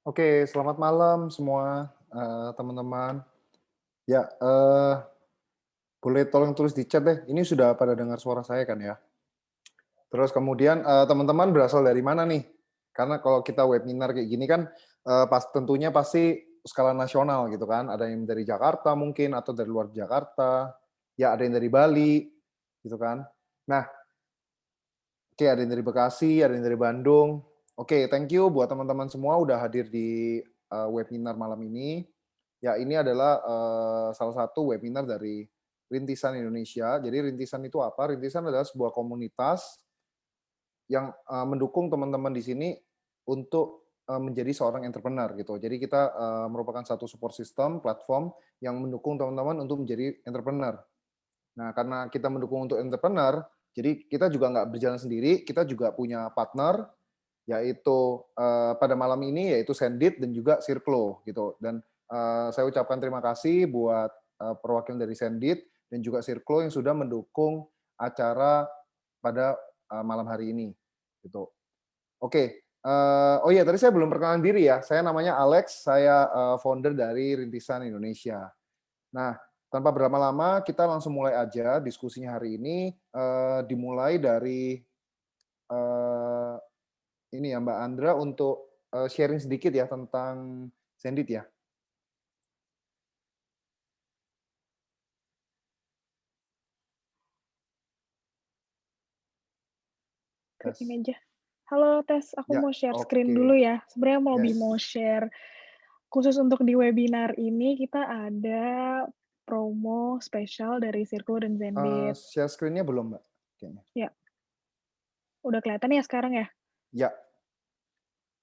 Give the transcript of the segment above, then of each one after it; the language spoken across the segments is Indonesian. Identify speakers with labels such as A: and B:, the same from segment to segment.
A: Oke, selamat malam semua, teman-teman. Ya, boleh tolong tulis di chat deh, ini sudah pada dengar suara saya kan ya? Terus kemudian, teman-teman berasal dari mana nih? Karena kalau kita webinar kayak gini kan, tentunya pasti skala nasional gitu kan, ada yang dari Jakarta mungkin atau dari luar Jakarta, ya ada yang dari Bali, gitu kan. Nah, oke ada yang dari Bekasi, ada yang dari Bandung. Oke, thank you buat teman-teman semua udah hadir di, webinar malam ini. Ya, ini adalah, salah satu webinar dari Rintisan Indonesia. Jadi Rintisan itu apa? Rintisan adalah sebuah komunitas yang, mendukung teman-teman di sini untuk, menjadi seorang entrepreneur gitu. Jadi kita, merupakan satu support system, platform yang mendukung teman-teman untuk menjadi entrepreneur. Nah, karena kita mendukung untuk entrepreneur, jadi kita juga nggak berjalan sendiri, kita juga punya partner, yaitu, pada malam ini yaitu Sendit dan juga Sirklo gitu. Dan, saya ucapkan terima kasih buat, perwakilan dari Sendit dan juga Sirklo yang sudah mendukung acara pada, malam hari ini, gitu. Oke, oh iya tadi saya belum perkenalan diri ya, saya namanya Alex, saya, founder dari Rintisan Indonesia. Nah, tanpa berlama-lama kita langsung mulai aja diskusinya hari ini, dimulai dari, eee ini ya Mbak Andra untuk, sharing sedikit ya tentang Sendit ya?
B: Ke
A: Tes.
B: ini aja. Halo Tes, aku
A: Ya,
B: mau share screen
A: oke.
B: dulu ya. Sebenarnya mau lebih mau
A: Yes.
B: share khusus untuk di webinar ini kita ada promo spesial dari Sirku dan Zendesk.
A: Share screen-nya belum Mbak, kayaknya?
B: Ya, udah kelihatan ya sekarang ya?
A: Ya,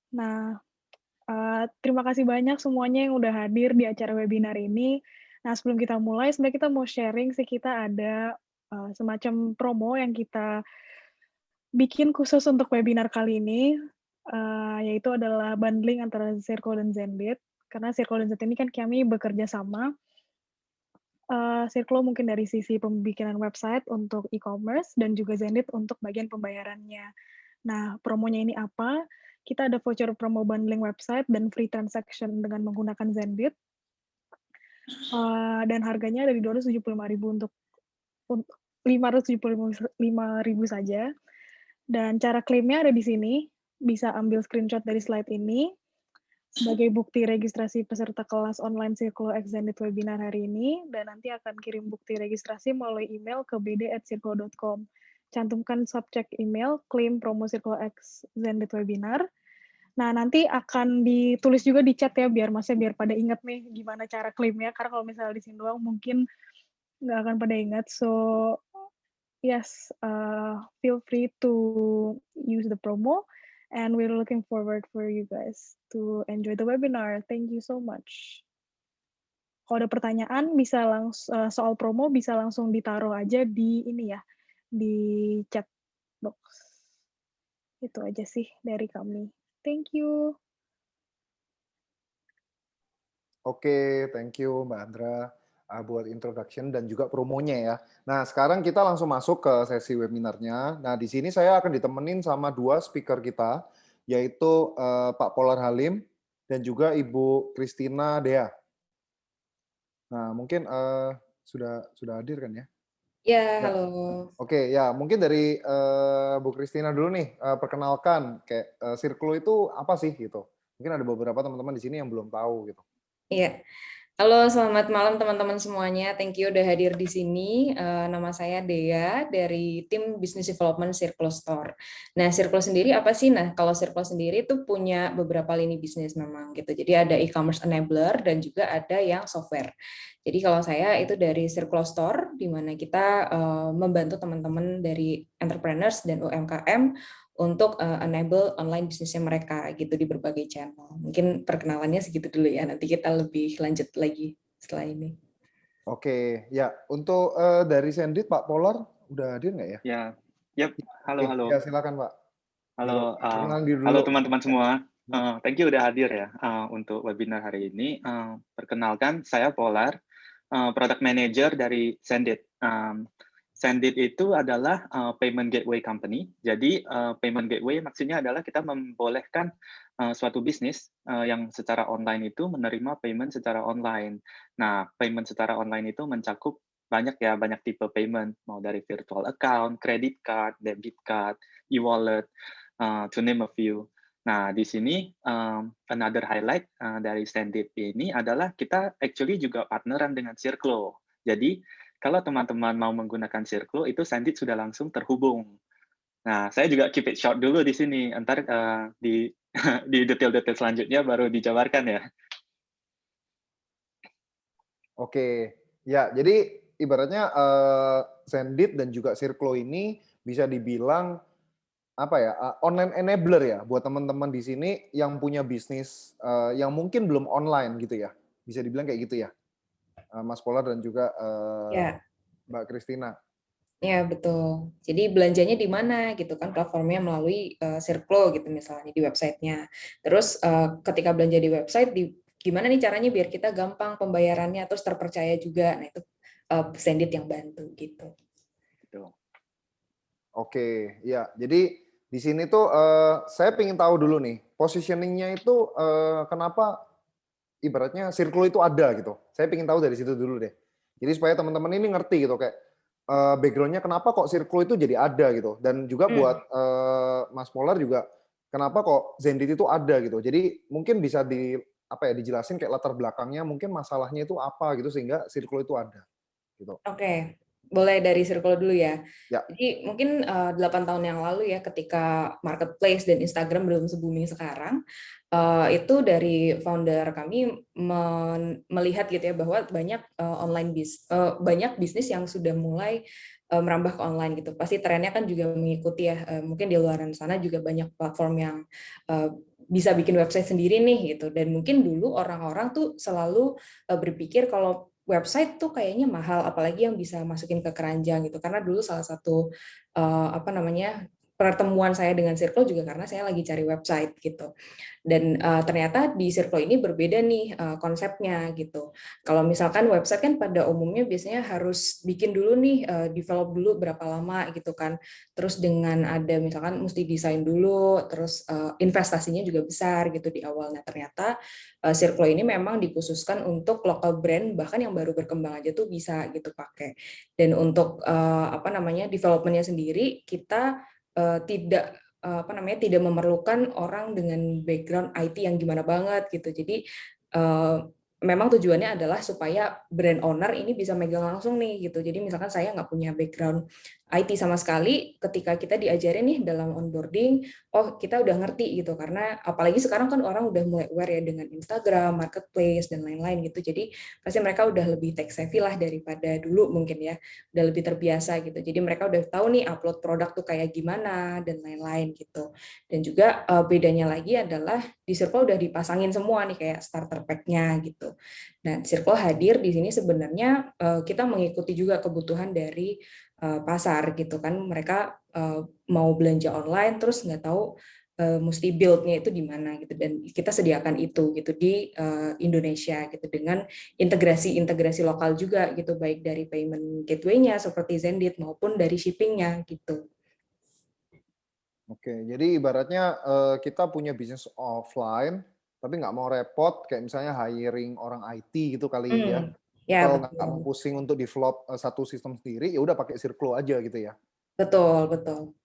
B: Nah, terima kasih banyak semuanya yang udah hadir di acara webinar ini. Nah, sebelum kita mulai, sebenarnya kita mau sharing sih, kita ada, semacam promo yang kita bikin khusus untuk webinar kali ini, yaitu adalah bundling antara Zirko dan Zenbit. Karena Zirko dan Zenbit ini kan kami bekerja sama, Zirko mungkin dari sisi pembikinan website untuk e-commerce dan juga Zenbit untuk bagian pembayarannya. Nah, promonya ini apa? Kita ada voucher promo bundling website dan free transaction dengan menggunakan Zenbit, dan harganya dari 275.000 untuk 575.000 saja. Dan cara klaimnya ada di sini, bisa ambil screenshot dari slide ini, sebagai bukti registrasi peserta kelas online Circlo Extended Webinar hari ini, dan nanti akan kirim bukti registrasi melalui email ke bd@circlo.com. Cantumkan subjek email, klaim promo Circlo Extended Webinar. Nah, nanti akan ditulis juga di chat ya, biar pada ingat nih gimana cara klaimnya, karena kalau misalnya di sini doang mungkin nggak akan pada ingat. So, yes, feel free to use the promo, and we're looking forward for you guys to enjoy the webinar. Thank you so much. Kalau ada pertanyaan bisa soal promo bisa langsung ditaruh aja di ini ya, di chat box. Itu aja sih dari kami. Thank you.
A: oke, thank you Mbak Andra, buat introduction dan juga promonya ya. Nah, sekarang kita langsung masuk ke sesi webinarnya. Nah, di sini saya akan ditemenin sama 2 speaker kita, yaitu, Pak Polar Halim dan juga Ibu Christina Dea. Nah, mungkin, sudah hadir kan ya?
C: Ya,
A: Ya.
C: halo.
A: Oke, ya mungkin dari, Bu Christina dulu nih, perkenalkan kayak, Sirkulo itu apa sih gitu? Mungkin ada beberapa teman-teman di sini yang belum tahu gitu.
C: Iya. Halo, selamat malam teman-teman semuanya. Thank you udah hadir di sini. Nama saya Dea dari tim Business Development Circle Store. Nah, Circle sendiri apa sih? Nah, kalau Circle sendiri itu punya beberapa lini bisnis memang gitu. Jadi ada e-commerce enabler dan juga ada yang software. Jadi kalau saya itu dari Circle Store, di mana kita membantu teman-teman dari entrepreneurs dan UMKM untuk enable online bisnisnya mereka gitu di berbagai channel. Mungkin perkenalannya segitu dulu ya, nanti kita lebih lanjut lagi setelah ini.
A: Oke, ya untuk, dari Sendit Pak Polar udah hadir nggak ya?
D: Ya, yap. Halo,
A: Oke,
D: halo.
A: ya silakan Pak.
D: Halo,
A: Perkenalan diri
D: halo
A: dulu.
D: teman-teman
A: Ya.
D: semua.
A: Hmm.
D: Thank you udah hadir ya untuk webinar hari ini. Perkenalkan, saya Polar, Product Manager dari Sendit. Sendit itu adalah payment gateway company. Jadi payment gateway maksudnya adalah kita membolehkan suatu bisnis yang secara online itu menerima payment secara online. Nah, payment secara online itu mencakup banyak ya, banyak tipe payment, mau dari virtual account, credit card, debit card, e-wallet, to name a few. Nah, di sini another highlight dari Sendit ini adalah kita actually juga partneran dengan Circlo. Jadi kalau teman-teman mau menggunakan Circlo, itu Sendit sudah langsung terhubung. Nah, saya juga keep it short dulu di sini. Ntar di di detail-detail selanjutnya baru dijabarkan ya.
A: Oke, ya jadi ibaratnya Sendit dan juga Circlo ini bisa dibilang apa ya, online enabler ya buat teman-teman di sini yang punya bisnis yang mungkin belum online gitu ya. Bisa dibilang kayak gitu ya, Mas Polar dan juga
C: Ya,
A: Mbak Christina.
C: ya betul. Jadi belanjanya di mana gitu kan, platformnya melalui Circlo gitu misalnya di websitenya. Terus ketika belanja di website, gimana nih caranya biar kita gampang pembayarannya terus terpercaya juga. Nah itu Sendit yang bantu gitu.
D: Gitu.
A: Oke, ya. Jadi di sini tuh saya pengen tahu dulu nih, positioning-nya itu kenapa ibaratnya Circlo itu ada gitu. Saya pengen tahu dari situ dulu deh. Jadi supaya teman-teman ini ngerti gitu kayak background-nya kenapa kok Circlo itu jadi ada gitu. Dan juga buat Mas Polar juga kenapa kok Zendit itu ada gitu. Jadi mungkin bisa dijelasin kayak latar belakangnya, mungkin masalahnya itu apa gitu sehingga Circlo itu ada gitu.
C: Oke, boleh dari Circle dulu ya.
A: Ya.
C: Jadi mungkin 8 tahun yang lalu ya, ketika marketplace dan Instagram belum se-booming sekarang, itu dari founder kami melihat gitu ya bahwa banyak banyak bisnis yang sudah mulai merambah ke online gitu. Pasti trennya kan juga mengikuti ya. Mungkin di luar sana juga banyak platform yang bisa bikin website sendiri nih gitu. Dan mungkin dulu orang-orang tuh selalu berpikir kalau website tuh kayaknya mahal, apalagi yang bisa masukin ke keranjang gitu. Karena dulu salah satu pertemuan saya dengan Circle juga karena saya lagi cari website gitu. Dan ternyata di Circle ini berbeda nih konsepnya gitu. Kalau misalkan website kan pada umumnya biasanya harus bikin dulu nih, develop dulu berapa lama gitu kan. Terus dengan ada misalkan mesti desain dulu, terus investasinya juga besar gitu di awal. Nah ternyata Circle ini memang dikhususkan untuk local brand, bahkan yang baru berkembang aja tuh bisa gitu pakai. Dan untuk developmentnya sendiri kita tidak memerlukan orang dengan background IT yang gimana banget gitu. Jadi memang tujuannya adalah supaya brand owner ini bisa megang langsung nih gitu. Jadi misalkan saya nggak punya background IT sama sekali, ketika kita diajarin nih dalam onboarding, oh kita udah ngerti gitu. Karena apalagi sekarang kan orang udah mulai aware ya dengan Instagram, marketplace dan lain-lain gitu. Jadi pasti mereka udah lebih tech savvy lah daripada dulu mungkin ya, udah lebih terbiasa gitu. Jadi mereka udah tahu nih upload produk tuh kayak gimana dan lain-lain gitu. Dan juga bedanya lagi adalah di Circle udah dipasangin semua nih kayak starter pack-nya gitu. Nah, Circle hadir di sini sebenarnya kita mengikuti juga kebutuhan dari pasar gitu kan. Mereka mau belanja online terus nggak tahu mesti build-nya itu di mana gitu, dan kita sediakan itu gitu di Indonesia gitu dengan integrasi lokal juga gitu, baik dari payment gateway-nya seperti Zendit maupun dari shipping-nya gitu.
A: Oke, jadi ibaratnya kita punya bisnis offline, tapi nggak mau repot, kayak misalnya hiring orang IT gitu kali ya,
C: Ya
A: atau nggak mau
C: betul,
A: pusing untuk develop satu sistem sendiri, ya udah pakai Circlo aja gitu ya.
C: betul.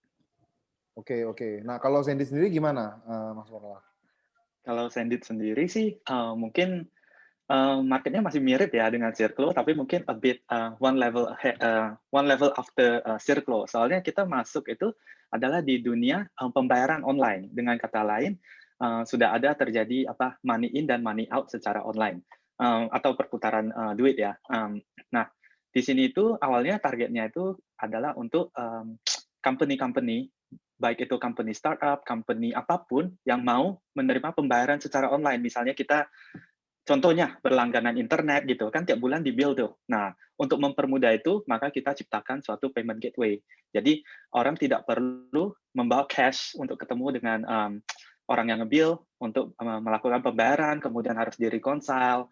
A: Oke, oke. Nah kalau Sandy sendiri gimana, Mas Warla?
D: Kalau Sendit sendiri sih mungkin marketnya masih mirip ya dengan Circlo, tapi mungkin a bit one level after Circlo. Soalnya kita masuk itu adalah di dunia pembayaran online. Dengan kata lain, sudah ada terjadi money in dan money out secara online atau perputaran duit ya. Nah, di sini itu awalnya targetnya itu adalah untuk company-company, baik itu company startup, company apapun yang mau menerima pembayaran secara online. Misalnya kita contohnya berlangganan internet gitu kan tiap bulan di-bill tuh. Nah, untuk mempermudah itu maka kita ciptakan suatu payment gateway. Jadi orang tidak perlu membawa cash untuk ketemu dengan orang yang nge-bill untuk melakukan pembayaran, kemudian harus di-reconcile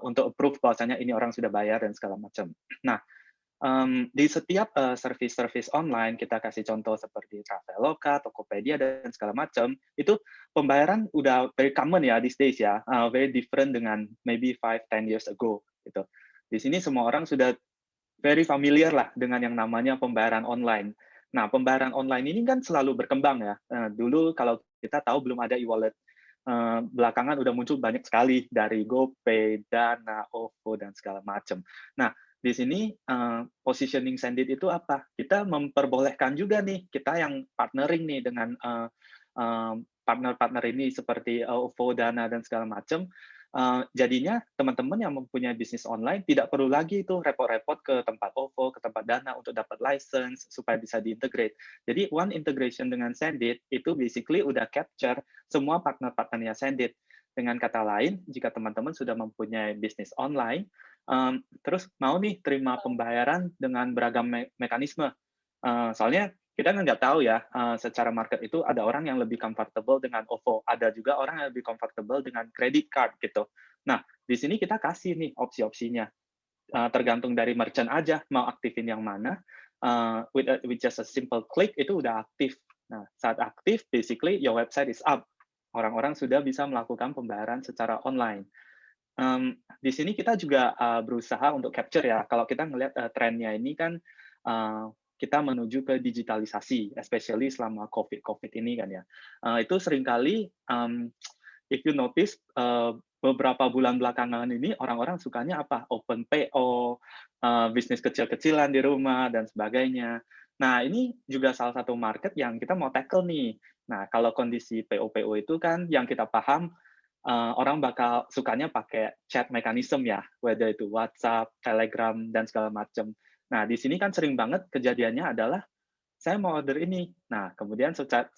D: untuk approve bahwasanya ini orang sudah bayar dan segala macam. Nah, Di setiap service-service online, kita kasih contoh seperti Traveloka, Tokopedia, dan segala macam, itu pembayaran udah very common ya these days ya, very different dengan maybe 5-10 years ago gitu. Di sini semua orang sudah very familiar lah dengan yang namanya pembayaran online. Nah, pembayaran online ini kan selalu berkembang ya. Dulu kalau kita tahu belum ada e-wallet, belakangan udah muncul banyak sekali dari GoPay, Dana, OVO, dan segala macam. Nah, di sini positioning Sendit itu apa? Kita memperbolehkan juga nih, kita yang partnering nih dengan partner-partner ini seperti OVO, Dana, dan segala macam. Jadinya teman-teman yang mempunyai bisnis online tidak perlu lagi itu repot-repot ke tempat OVO, ke tempat Dana untuk dapat license supaya bisa diintegrate. Jadi one integration dengan Sendit itu basically udah capture semua partner-partnernya Sendit. Dengan kata lain, jika teman-teman sudah mempunyai bisnis online, terus mau nih terima pembayaran dengan beragam mekanisme. Soalnya kita kan nggak tahu ya, secara market itu ada orang yang lebih comfortable dengan OVO, ada juga orang yang lebih comfortable dengan credit card gitu. Nah, di sini kita kasih nih opsi-opsinya. Tergantung dari merchant aja mau aktifin yang mana. With just a simple click itu udah aktif. Nah, saat aktif, basically your website is up. Orang-orang sudah bisa melakukan pembayaran secara online. Di sini kita juga berusaha untuk capture ya. Kalau kita ngelihat trennya ini kan kita menuju ke digitalisasi, especially selama COVID ini kan ya. Itu seringkali, if you notice, beberapa bulan belakangan ini orang-orang sukanya apa? Open PO, bisnis kecil-kecilan di rumah, dan sebagainya. Nah, ini juga salah satu market yang kita mau tackle nih. Nah, kalau kondisi PO-PO itu kan yang kita paham, orang bakal sukanya pakai chat mechanism ya, whether itu WhatsApp, Telegram, dan segala macam. Nah, di sini kan sering banget kejadiannya adalah, saya mau order ini. Nah, kemudian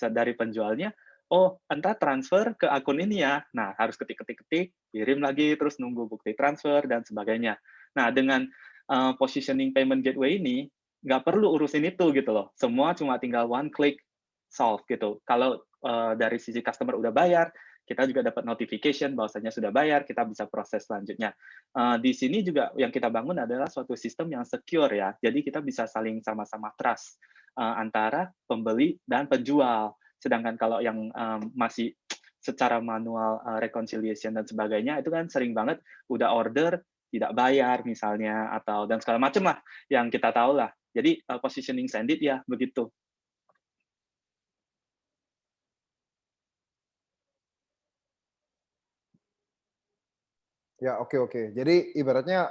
D: dari penjualnya, oh, entah transfer ke akun ini ya. Nah, harus ketik-ketik-ketik, kirim lagi, terus nunggu bukti transfer, dan sebagainya. Nah, dengan positioning payment gateway ini, nggak perlu urusin itu gitu loh. Semua cuma tinggal one click solve gitu. Kalau dari sisi customer udah bayar, kita juga dapat notification bahwasanya sudah bayar, kita bisa proses selanjutnya. Di sini juga yang kita bangun adalah suatu sistem yang secure ya, jadi kita bisa saling sama-sama trust antara pembeli dan penjual. Sedangkan kalau yang masih secara manual reconciliation dan sebagainya, itu kan sering banget udah order, tidak bayar misalnya, atau dan segala macam lah yang kita tahu lah. Jadi positioning Sendit ya begitu.
A: Ya, oke oke. Jadi ibaratnya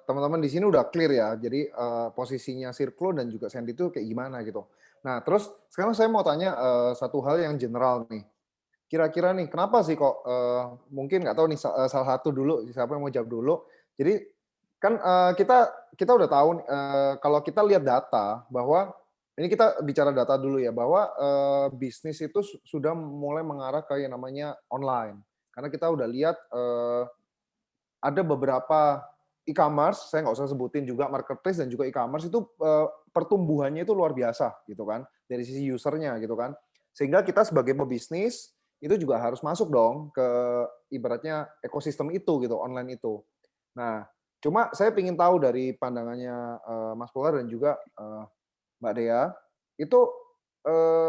A: teman-teman di sini udah clear ya. Jadi posisinya Circlo dan juga Sandy itu kayak gimana gitu. Nah, terus sekarang saya mau tanya satu hal yang general nih. Kira-kira nih, kenapa sih kok mungkin nggak tahu nih salah satu dulu, siapa yang mau jawab dulu. Jadi kan kita udah tahu kalau kita lihat data bahwa ini kita bicara data dulu ya, bahwa bisnis itu sudah mulai mengarah ke yang namanya online. Karena kita udah lihat ada beberapa e-commerce, saya nggak usah sebutin juga marketplace dan juga e-commerce itu pertumbuhannya itu luar biasa gitu kan, dari sisi usernya gitu kan. Sehingga kita sebagai pebisnis itu juga harus masuk dong ke ibaratnya ekosistem itu gitu, online itu. Nah, cuma saya ingin tahu dari pandangannya Mas Polar dan juga Mbak Dea, itu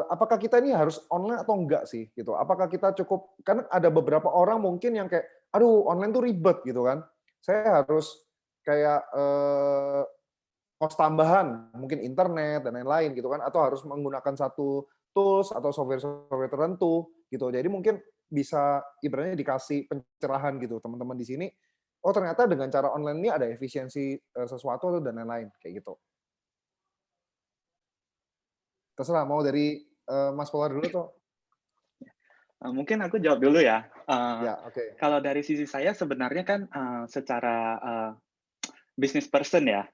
A: apakah kita ini harus online atau enggak sih gitu? Apakah kita cukup, kan ada beberapa orang mungkin yang kayak, aduh online tuh ribet gitu kan. Saya harus kayak kos tambahan, mungkin internet dan lain-lain gitu kan, atau harus menggunakan satu tools atau software-software tertentu gitu. Jadi mungkin bisa ibaratnya dikasih pencerahan gitu teman-teman di sini. Oh ternyata dengan cara online ini ada efisiensi sesuatu dan lain-lain kayak gitu. Terserah mau dari Mas Polar dulu tuh.
D: Mungkin aku jawab dulu ya.
A: Ya, oke.
D: Kalau dari sisi saya sebenarnya kan secara business person ya,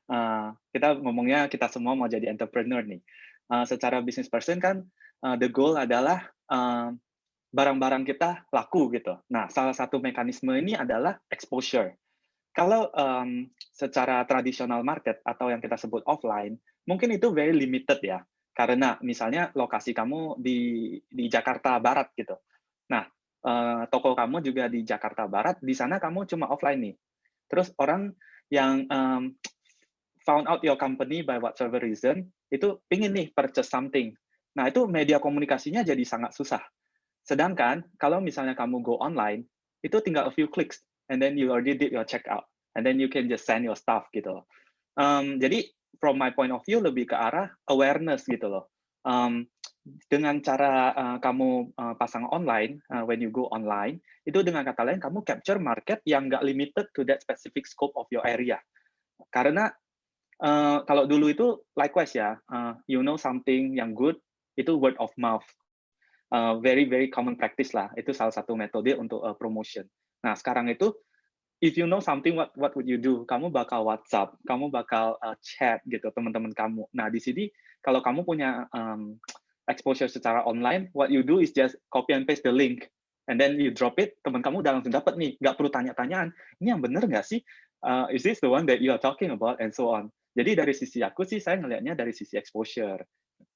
D: kita ngomongnya kita semua mau jadi entrepreneur nih. Secara business person kan the goal adalah barang-barang kita laku gitu. Nah, salah satu mekanisme ini adalah exposure. Kalau secara tradisional market atau yang kita sebut offline, mungkin itu very limited ya. Karena misalnya lokasi kamu di Jakarta Barat gitu. Nah, toko kamu juga di Jakarta Barat, di sana kamu cuma offline nih. Terus orang yang found out your company by whatsoever reason, itu pingin nih purchase something. Nah, itu media komunikasinya jadi sangat susah. Sedangkan kalau misalnya kamu go online, itu tinggal a few clicks, and then you already did your checkout, and then you can just send your stuff gitu loh. Jadi from my point of view lebih ke arah awareness gitu loh. Dengan cara kamu pasang online, when you go online, itu dengan kata lain kamu capture market yang nggak limited to that specific scope of your area. Karena kalau dulu itu likewise ya, you know something yang good, itu word of mouth. Very very common practice lah. Itu salah satu metode untuk promotion. Nah, sekarang itu if you know something, what would you do? Kamu bakal WhatsApp, kamu bakal chat gitu teman-teman kamu. Nah, di sini kalau kamu punya exposure secara online, what you do is just copy and paste the link, and then you drop it, teman kamu udah langsung dapat nih, nggak perlu tanya-tanyaan. Ini yang bener nggak sih? Is this the one that you are talking about? And so on. Jadi dari sisi aku sih, saya ngelihatnya dari sisi exposure.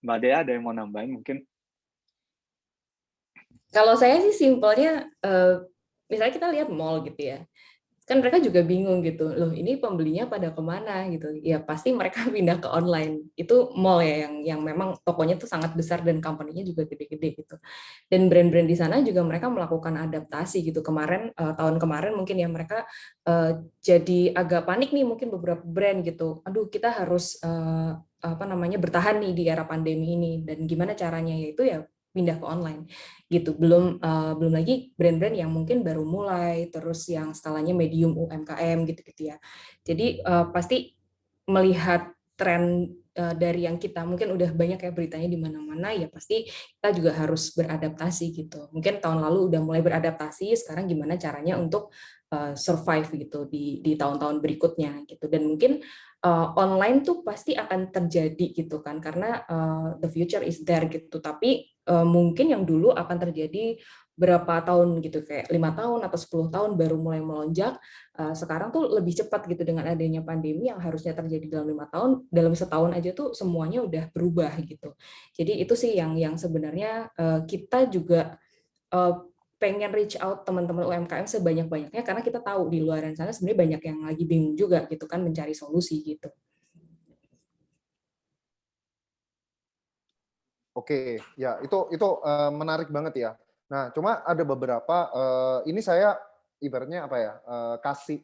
D: Mbak Dea ada yang mau nambahin mungkin?
C: Kalau saya sih simpelnya, misalnya kita lihat mall gitu ya, kan mereka juga bingung gitu, loh ini pembelinya pada kemana gitu, ya pasti mereka pindah ke online. Itu mall ya yang memang tokonya tuh sangat besar dan company-nya juga gede-gede gitu. Dan brand-brand di sana juga mereka melakukan adaptasi gitu. Kemarin, tahun kemarin mungkin ya mereka jadi agak panik nih mungkin beberapa brand gitu. Aduh kita harus bertahan nih di era pandemi ini, dan gimana caranya, yaitu ya pindah ke online gitu. Belum lagi brand-brand yang mungkin baru mulai, terus yang skalanya medium UMKM gitu-gitu ya. Jadi pasti melihat tren dari yang kita mungkin udah banyak ya beritanya di mana-mana, ya pasti kita juga harus beradaptasi gitu. Mungkin tahun lalu udah mulai beradaptasi, sekarang gimana caranya untuk survive gitu di tahun-tahun berikutnya gitu. Dan mungkin online tuh pasti akan terjadi gitu kan, karena the future is there gitu. Tapi mungkin yang dulu akan terjadi berapa tahun gitu, kayak 5 tahun atau 10 tahun baru mulai melonjak. Sekarang tuh lebih cepat gitu dengan adanya pandemi, yang harusnya terjadi dalam 5 tahun, dalam setahun aja tuh semuanya udah berubah gitu. Jadi itu sih yang sebenarnya kita juga pengen reach out teman-teman UMKM sebanyak-banyaknya, karena kita tahu di luar sana sebenarnya banyak yang lagi bingung juga gitu kan, mencari solusi gitu.
A: Oke, ya itu menarik banget ya. Nah, cuma ada beberapa ini saya ibaratnya apa ya, kasih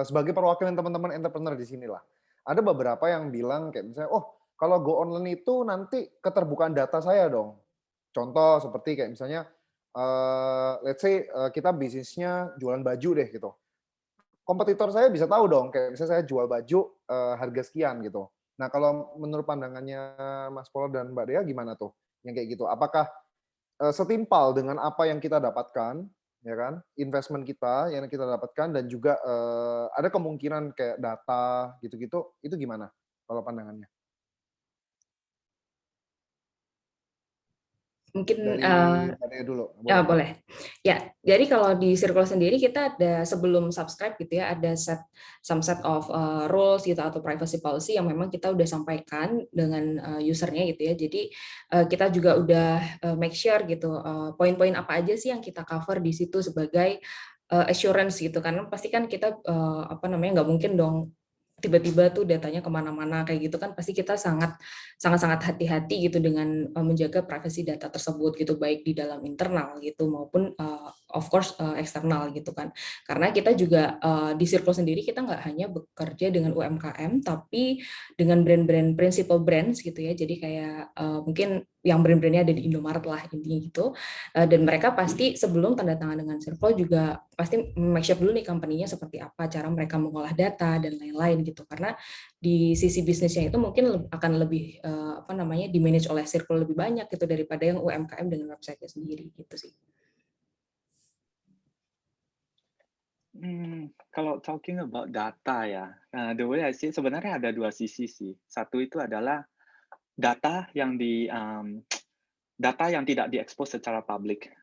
A: sebagai perwakilan teman-teman entrepreneur di sini lah. Ada beberapa yang bilang kayak misalnya, "Oh, kalau go online itu nanti keterbukaan data saya dong." Contoh seperti kayak misalnya, let's say, kita bisnisnya jualan baju deh gitu. Kompetitor saya bisa tahu dong, kayak misalnya saya jual baju, harga sekian gitu. Nah, kalau menurut pandangannya Mas Polo dan Mbak Dea gimana tuh, yang kayak gitu? Apakah, setimpal dengan apa yang kita dapatkan, ya kan, investment kita yang kita dapatkan dan juga, ada kemungkinan kayak data gitu-gitu, itu gimana kalau pandangannya?
C: Mungkin
A: Dari Mbak Dea dulu,
C: ya,
A: boleh?
C: boleh. Ya, jadi kalau di Circle sendiri kita ada, sebelum subscribe gitu ya, ada some set of rules gitu atau privacy policy yang memang kita udah sampaikan dengan usernya gitu ya. Jadi kita juga udah make sure gitu poin-poin apa aja sih yang kita cover di situ sebagai assurance gitu, karena pasti kan kita nggak mungkin dong tiba-tiba tuh datanya kemana-mana kayak gitu kan, pasti kita sangat hati-hati gitu dengan menjaga privasi data tersebut gitu, baik di dalam internal gitu maupun of course eksternal gitu kan. Karena kita juga di Circle sendiri kita nggak hanya bekerja dengan UMKM, tapi dengan brand-brand principal brands gitu ya. Jadi kayak mungkin yang brand-brandnya ada di Indomaret lah intinya gitu. Dan mereka pasti sebelum tanda tangan dengan Circle juga pasti make sure dulu nih company-nya seperti apa, cara mereka mengolah data dan lain-lain gitu. Karena di sisi bisnisnya itu mungkin akan lebih di-manage oleh Circle lebih banyak gitu daripada yang UMKM dengan website-nya sendiri gitu sih.
D: Kalau talking about data ya, the way I see sebenarnya ada dua sisi sih. Satu itu adalah data yang data yang tidak diekspos secara publik,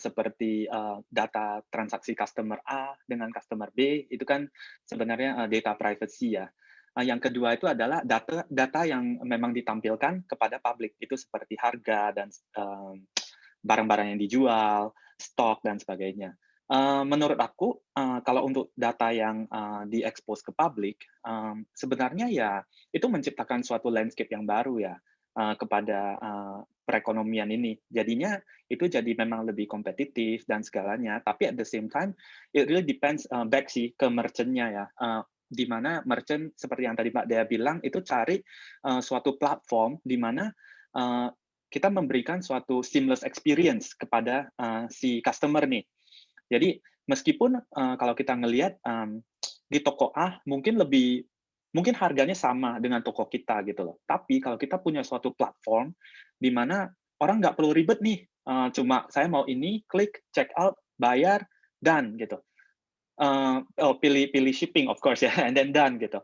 D: seperti data transaksi customer A dengan customer B, itu kan sebenarnya data privacy ya. Yang kedua itu adalah data yang memang ditampilkan kepada publik, itu seperti harga dan barang-barang yang dijual, stok dan sebagainya. Menurut aku, kalau untuk data yang diekspos ke publik, sebenarnya ya itu menciptakan suatu landscape yang baru ya kepada perekonomian ini. Jadinya itu jadi memang lebih kompetitif dan segalanya. Tapi at the same time, it really depends back sih ke merchant-nya ya. Di mana merchant seperti yang tadi Mbak Dea bilang itu cari suatu platform di mana kita memberikan suatu seamless experience kepada si customer nih. Jadi meskipun kalau kita ngelihat di toko A mungkin harganya sama dengan toko kita gitu loh. Tapi kalau kita punya suatu platform di mana orang nggak perlu ribet nih, cuma saya mau ini, klik, check out, bayar, done gitu. Pilih shipping of course ya, and then done gitu.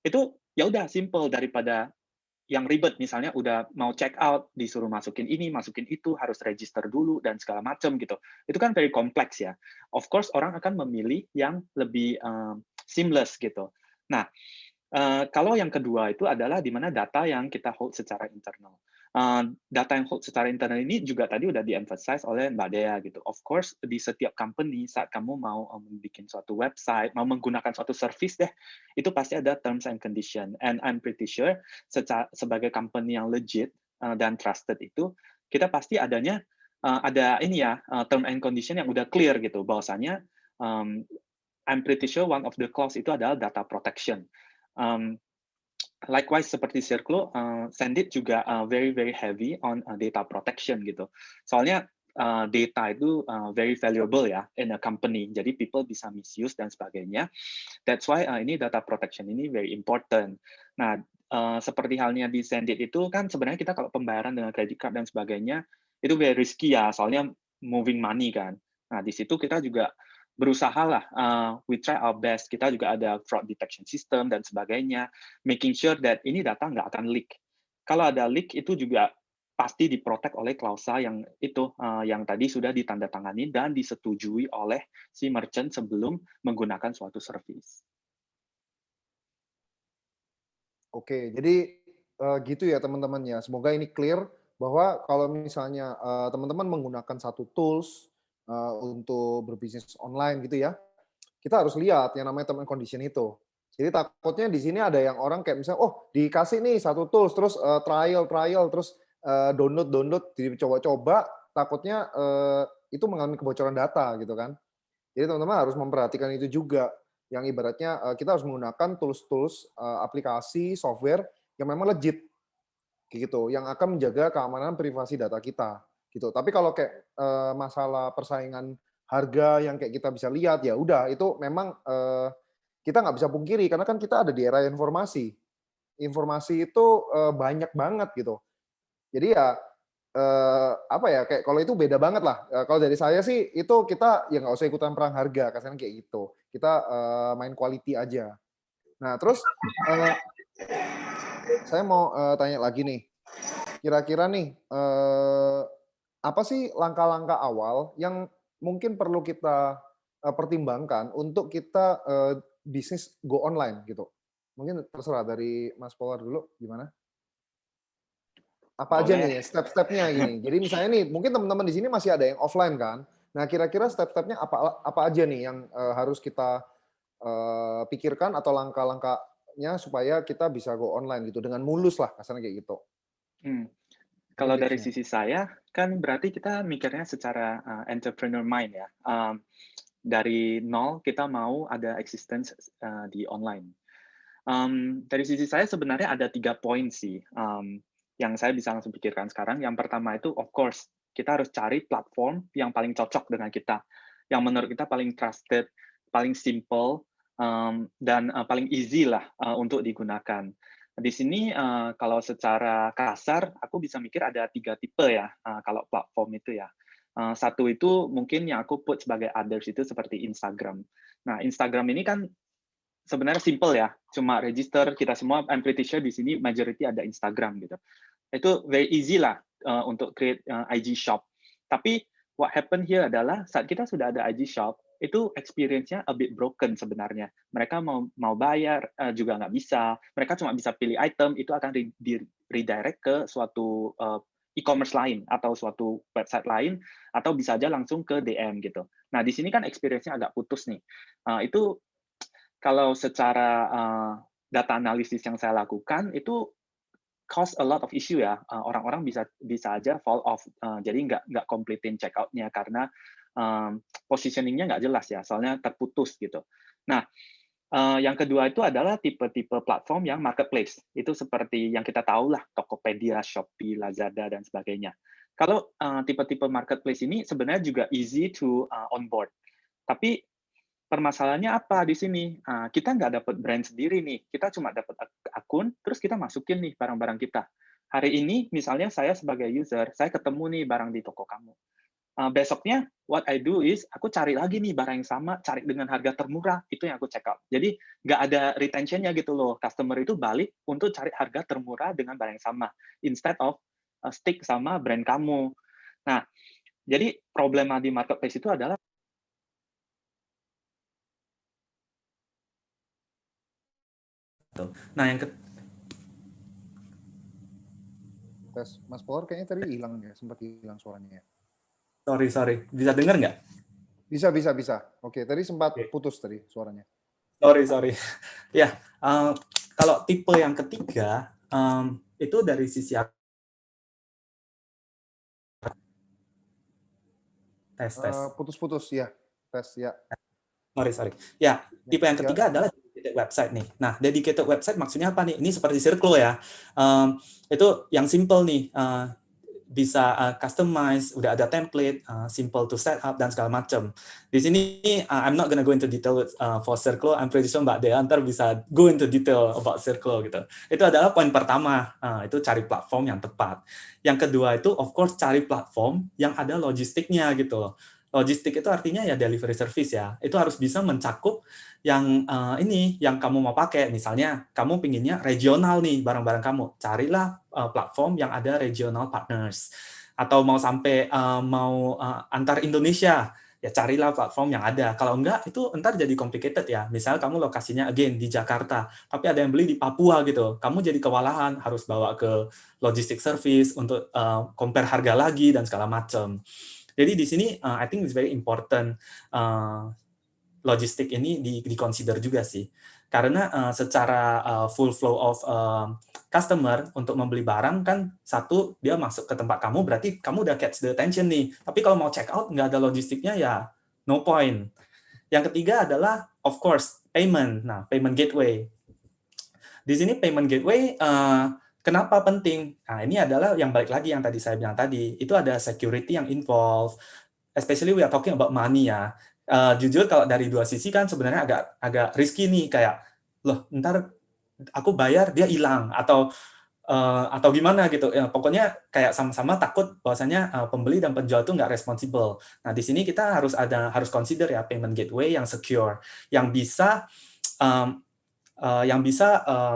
D: Itu ya udah simple daripada yang ribet, misalnya udah mau check out, disuruh masukin ini, masukin itu, harus register dulu, dan segala macam gitu. Itu kan very kompleks ya. Of course, orang akan memilih yang lebih seamless gitu. Nah, kalau yang kedua itu adalah di mana data yang kita hold secara internal. Data yang hold secara internal ini juga tadi udah di-emphasize oleh Mbak Dea gitu. Of course, di setiap company saat kamu mau bikin suatu website, mau menggunakan suatu service deh, itu pasti ada terms and condition. And I'm pretty sure sebagai company yang legit dan trusted itu, kita pasti ada ini ya, term and condition yang udah clear gitu, bahwasanya I'm pretty sure one of the clause itu adalah data protection. Likewise seperti Circlo, Sendit juga very very heavy on data protection gitu. Soalnya data itu very valuable ya in a company. Jadi people bisa misuse dan sebagainya. That's why ini data protection ini very important. Nah, seperti halnya di Sendit itu kan sebenarnya kita kalau pembayaran dengan credit card dan sebagainya itu very risky ya, soalnya moving money kan. Nah, di situ kita juga berusaha lah, we try our best. Kita juga ada fraud detection system dan sebagainya, making sure that ini data nggak akan leak. Kalau ada leak itu juga pasti diprotek oleh klausa yang itu, yang tadi sudah ditandatangani dan disetujui oleh si merchant sebelum menggunakan suatu service.
A: Oke, jadi gitu ya teman-teman ya. Semoga ini clear bahwa kalau misalnya teman-teman menggunakan satu tools untuk berbisnis online gitu ya, kita harus lihat yang namanya term and condition itu. Jadi takutnya di sini ada yang orang kayak misalnya, oh dikasih nih satu tools, terus trial, terus download, dicoba-coba, takutnya itu mengalami kebocoran data gitu kan. Jadi teman-teman harus memperhatikan itu juga, yang ibaratnya kita harus menggunakan tools-tools, aplikasi, software yang memang legit, gitu, yang akan menjaga keamanan privasi data kita, gitu. Tapi kalau kayak masalah persaingan harga yang kayak kita bisa lihat, ya udah itu memang kita nggak bisa pungkiri karena kan kita ada di era informasi. Informasi itu banyak banget gitu. Jadi ya apa ya, kayak kalau itu beda banget lah. Kalau dari saya sih itu kita ya nggak usah ikutan perang harga, kasarnya kayak gitu. Kita main quality aja. Nah terus saya mau tanya lagi nih, kira-kira nih apa sih langkah-langkah awal yang mungkin perlu kita pertimbangkan untuk kita bisnis go online gitu? Mungkin terserah dari Mas Polar dulu, gimana? Apa aja
D: Boleh.
A: nih step-stepnya gini? Jadi misalnya nih, mungkin teman-teman di sini masih ada yang offline kan? Nah, kira-kira step-stepnya apa aja nih yang harus kita pikirkan atau langkah-langkahnya supaya kita bisa go online gitu dengan mulus lah, kasarnya kayak gitu.
D: Kalau
A: Mungkin
D: dari
A: tipsnya.
D: sisi saya, kan berarti kita mikirnya secara entrepreneur mind ya. Dari nol kita mau ada existence di online. Dari sisi saya sebenarnya ada 3 poin sih yang saya bisa langsung pikirkan sekarang. Yang pertama itu of course kita harus cari platform yang paling cocok dengan kita, yang menurut kita paling trusted, paling simple, dan paling easy lah untuk digunakan. Di sini kalau secara kasar aku bisa mikir ada 3 tipe ya kalau platform itu ya. Satu itu mungkin yang aku put sebagai others itu seperti Instagram. Nah, Instagram ini kan sebenarnya simple ya, cuma register kita semua, I'm pretty sure di sini majority ada Instagram gitu. Itu very easy lah untuk create IG shop. Tapi what happen here adalah saat kita sudah ada IG shop, itu experience-nya a bit broken sebenarnya. Mereka mau bayar juga nggak bisa. Mereka cuma bisa pilih item, itu akan di redirect ke suatu e-commerce lain atau suatu website lain, atau bisa aja langsung ke DM gitu. Nah, di sini kan experience-nya agak putus nih. Itu kalau secara data analisis yang saya lakukan itu cause a lot of issue ya. Orang-orang bisa aja fall off. Jadi nggak completein checkout-nya karena positioning-nya nggak jelas ya, soalnya terputus gitu. Nah, yang kedua itu adalah tipe-tipe platform yang marketplace. Itu seperti yang kita tahu lah, Tokopedia, Shopee, Lazada, dan sebagainya. Kalau tipe-tipe marketplace ini sebenarnya juga easy to onboard. Tapi permasalahannya apa di sini? Kita nggak dapat brand sendiri nih. Kita cuma dapat akun, terus kita masukin nih barang-barang kita. Hari ini, misalnya saya sebagai user, saya ketemu nih barang di toko kamu. Besoknya, what I do is, aku cari lagi nih barang yang sama, cari dengan harga termurah, itu yang aku check out. Jadi, nggak ada retention-nya gitu loh. Customer itu balik untuk cari harga termurah dengan barang yang sama, instead of stick sama brand kamu. Nah, jadi problema di marketplace itu adalah
E: Nah, yang
A: Tes, Mas Power kayaknya tadi hilang ya, sempat hilang suaranya ya.
E: sorry, bisa dengar nggak?
A: Bisa. Oke, tadi sempat
E: Oke.
A: putus tadi suaranya.
E: Sorry. Ya, kalau tipe yang ketiga, itu dari sisi tes.
A: Putus-putus ya, tes ya.
E: Sorry. Ya, tipe yang ketiga adalah dedicated website nih. Nah, dedicated website maksudnya apa nih? Ini seperti Circlo ya. Itu yang simple nih. Bisa customize, udah ada template, simple to set up, dan segala macam. Di sini, I'm not gonna go into detail for Circlo. I'm pretty sure Mbak Dea ntar bisa go into detail about Circlo gitu. Itu adalah poin pertama, itu cari platform yang tepat. Yang kedua itu, of course, cari platform yang ada logistiknya gitu. Logistik itu artinya ya delivery service ya. Itu harus bisa mencakup yang yang kamu mau pakai. Misalnya kamu pinginnya regional nih barang-barang kamu, carilah platform yang ada regional partners. Atau mau sampai mau antar Indonesia, ya carilah platform yang ada. Kalau enggak, itu ntar jadi complicated ya. Misal kamu lokasinya again di Jakarta, tapi ada yang beli di Papua gitu. Kamu jadi kewalahan, harus bawa ke logistic service untuk compare harga lagi dan segala macam. Jadi di sini I think it's very important logistik ini di-consider juga sih. Karena secara full flow of customer untuk membeli barang kan, satu, dia masuk ke tempat kamu, berarti kamu udah catch the attention nih. Tapi kalau mau check out, nggak ada logistiknya, ya no point. Yang ketiga adalah, of course, payment. Nah, payment gateway. Di sini payment gateway, kenapa penting? Nah, ini adalah yang balik lagi yang tadi saya bilang tadi, itu ada security yang involved, especially we are talking about money ya. Jujur kalau dari dua sisi kan sebenarnya agak risky nih, kayak loh ntar aku bayar dia hilang atau gimana gitu ya, pokoknya kayak sama-sama takut bahwasanya pembeli dan penjual itu nggak responsible. Nah di sini kita harus consider ya payment gateway yang secure, yang bisa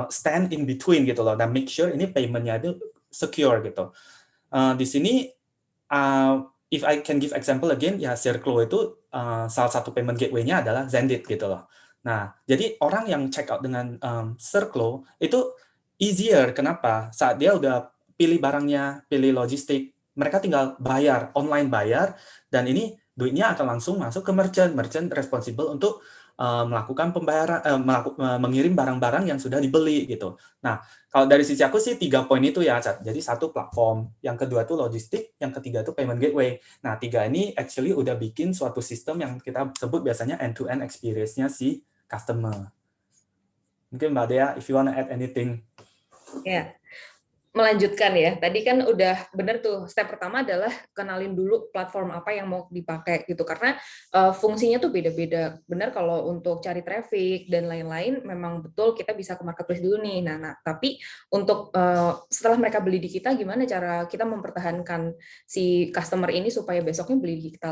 E: stand in between gitu loh, dan make sure ini paymentnya itu secure gitu. Di sini if I can give example again, ya Circlo itu salah satu payment gateway-nya adalah Zendit gitu loh. Nah, jadi orang yang check out dengan Circlo itu easier. Kenapa? Saat dia udah pilih barangnya, pilih logistik, mereka tinggal bayar, online bayar, dan ini duitnya akan langsung masuk ke merchant. Merchant responsible untuk melakukan pembayaran, mengirim barang-barang yang sudah dibeli gitu. Nah, kalau dari sisi aku sih 3 poin itu ya, Cat. Jadi satu platform, yang kedua itu logistik, yang ketiga itu payment gateway. Nah, 3 ini actually udah bikin suatu sistem yang kita sebut biasanya end-to-end experience-nya si customer. Mungkin Mbak Dea, if you wanna add anything.
C: Ya, melanjutkan ya. Tadi kan udah bener tuh, step pertama adalah kenalin dulu platform apa yang mau dipakai gitu, karena fungsinya tuh beda-beda. Bener kalau untuk cari traffic dan lain-lain memang betul kita bisa ke marketplace dulu nih. Nah tapi untuk setelah mereka beli di kita, gimana cara kita mempertahankan si customer ini supaya besoknya beli di kita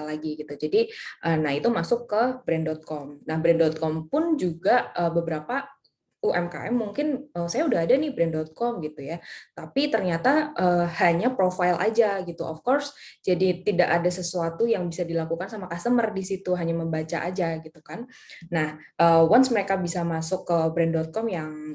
C: lagi gitu. Jadi nah itu masuk ke brand.com. Nah brand.com pun juga beberapa UMKM mungkin saya udah ada nih brand.com gitu ya, tapi ternyata hanya profile aja gitu. Of course, jadi tidak ada sesuatu yang bisa dilakukan sama customer di situ, hanya membaca aja gitu kan. Nah, once mereka bisa masuk ke brand.com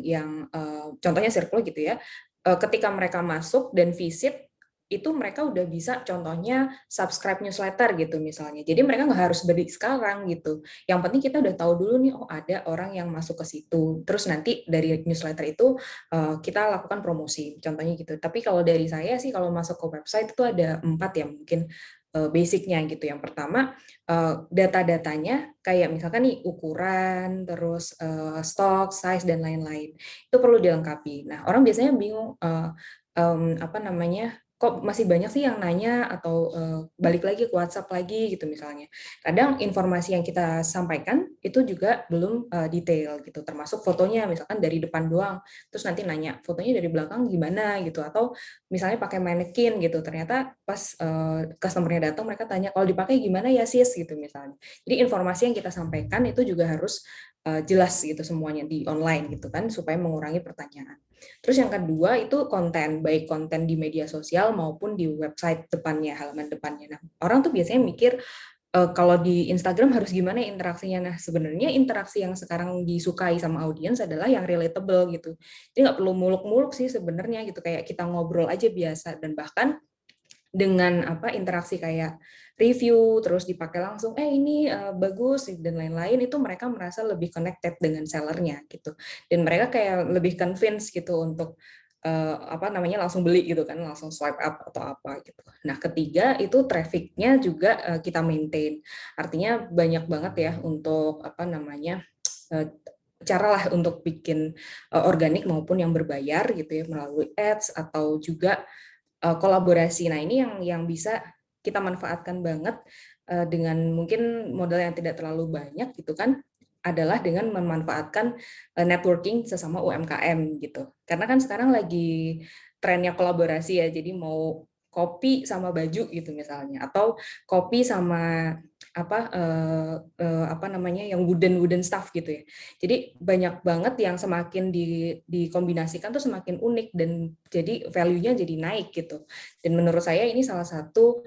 C: yang contohnya Circlo gitu ya, ketika mereka masuk dan visit, itu mereka udah bisa contohnya subscribe newsletter gitu misalnya. Jadi mereka nggak harus beli sekarang gitu. Yang penting kita udah tahu dulu nih, oh ada orang yang masuk ke situ. Terus nanti dari newsletter itu kita lakukan promosi, contohnya gitu. Tapi kalau dari saya sih kalau masuk ke website itu ada 4 ya mungkin basicnya gitu. Yang pertama data-datanya kayak misalkan nih ukuran, terus stok, size dan lain-lain itu perlu dilengkapi. Nah orang biasanya bingung apa namanya kok masih banyak sih yang nanya atau balik lagi ke WhatsApp lagi gitu misalnya. Kadang informasi yang kita sampaikan itu juga belum detail gitu, termasuk fotonya misalkan dari depan doang, terus nanti nanya fotonya dari belakang gimana gitu, atau misalnya pakai manekin gitu, ternyata pas customer-nya datang mereka tanya kalau dipakai gimana ya sis gitu misalnya. Jadi informasi yang kita sampaikan itu juga harus jelas gitu semuanya di online gitu kan supaya mengurangi pertanyaan. Terus yang kedua itu konten, baik konten di media sosial maupun di website depannya, halaman depannya. Nah, orang tuh biasanya mikir kalau di Instagram harus gimana ya interaksinya. Nah, sebenarnya interaksi yang sekarang disukai sama audiens adalah yang relatable gitu. Jadi nggak perlu muluk-muluk sih sebenarnya gitu, kayak kita ngobrol aja biasa, dan bahkan dengan interaksi kayak review terus dipakai langsung ini bagus dan lain-lain, itu mereka merasa lebih connected dengan sellernya gitu, dan mereka kayak lebih convince gitu untuk langsung beli gitu kan, langsung swipe up atau apa gitu. Nah ketiga itu trafficnya juga kita maintain, artinya banyak banget ya untuk cara lah untuk bikin organik maupun yang berbayar gitu ya melalui ads atau juga kolaborasi. Nah, ini yang bisa kita manfaatkan banget dengan mungkin modal yang tidak terlalu banyak gitu kan, adalah dengan memanfaatkan networking sesama UMKM gitu. Karena kan sekarang lagi trennya kolaborasi ya, jadi mau kopi sama baju gitu misalnya, atau kopi sama yang wooden stuff gitu ya. Jadi banyak banget yang semakin dikombinasikan tuh semakin unik, dan jadi value-nya jadi naik gitu. Dan menurut saya ini salah satu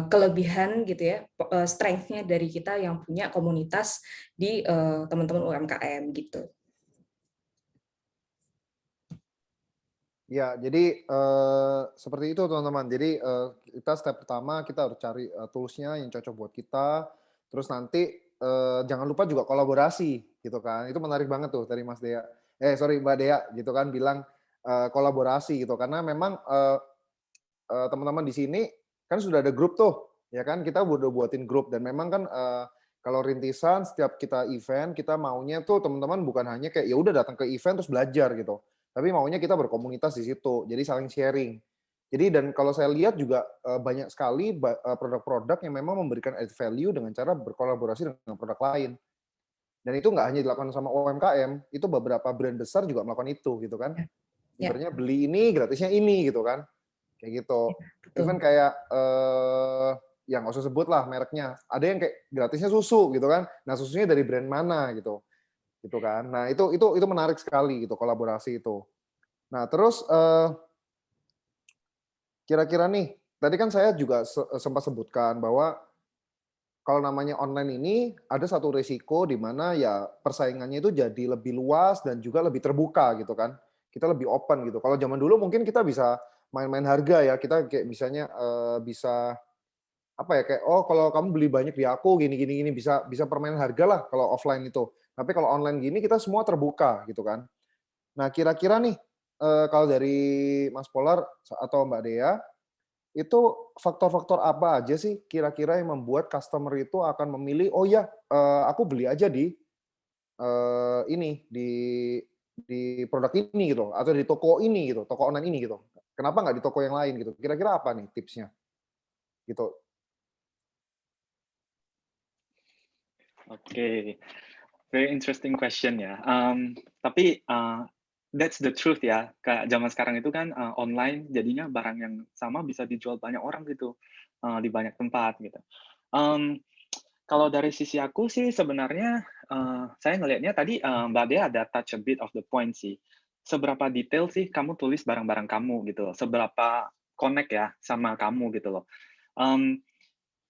C: kelebihan gitu ya, strength-nya dari kita yang punya komunitas di teman-teman UMKM gitu.
A: Ya, jadi seperti itu teman-teman. Jadi kita step pertama kita harus cari tools-nya yang cocok buat kita. Terus nanti jangan lupa juga kolaborasi gitu kan. Itu menarik banget tuh dari Mas Dea. Mbak Dea gitu kan bilang kolaborasi gitu. Karena memang teman-teman di sini kan sudah ada grup tuh, ya kan? Kita udah buatin grup, dan memang kan kalau rintisan setiap kita event kita maunya tuh teman-teman bukan hanya kayak ya udah datang ke event terus belajar gitu. Tapi maunya kita berkomunitas di situ, jadi saling sharing. Jadi dan kalau saya lihat juga banyak sekali produk-produk yang memang memberikan added value dengan cara berkolaborasi dengan produk lain. Dan itu nggak hanya dilakukan sama UMKM, itu beberapa brand besar juga melakukan itu gitu kan.
C: Ya.
A: Ibaratnya beli ini gratisnya ini gitu kan. Kayak gitu.
C: Betul.
A: Even kayak yang nggak usah sebut lah mereknya. Ada yang kayak gratisnya susu gitu kan. Nah, susunya dari brand mana gitu. Gitu kan. Nah, itu menarik sekali gitu kolaborasi itu. Nah, terus kira-kira nih, tadi kan saya juga sempat sebutkan bahwa kalau namanya online ini ada satu risiko di mana ya persaingannya itu jadi lebih luas dan juga lebih terbuka gitu kan. Kita lebih open gitu. Kalau zaman dulu mungkin kita bisa main-main harga ya. Kita kayak misalnya bisa apa ya, kayak oh kalau kamu beli banyak di aku gini gini gini, bisa permainan harga lah kalau offline itu. Tapi kalau online gini kita semua terbuka gitu kan. Nah, kira-kira nih kalau dari Mas Polar atau Mbak Dea, itu faktor-faktor apa aja sih kira-kira yang membuat customer itu akan memilih, oh ya aku beli aja di ini di produk ini gitu, atau di toko ini gitu, toko online ini gitu. Kenapa nggak di toko yang lain gitu? Kira-kira apa nih tipsnya? Gitu.
D: Oke, very interesting question ya. Tapi that's the truth ya. Kayak zaman sekarang itu kan online, jadinya barang yang sama bisa dijual banyak orang gitu di banyak tempat gitu. Kalau dari sisi aku sih sebenarnya saya ngelihatnya tadi Mbak Dea ada touch a bit of the point sih. Seberapa detail sih kamu tulis barang-barang kamu gitu loh. Seberapa connect ya sama kamu gitu loh.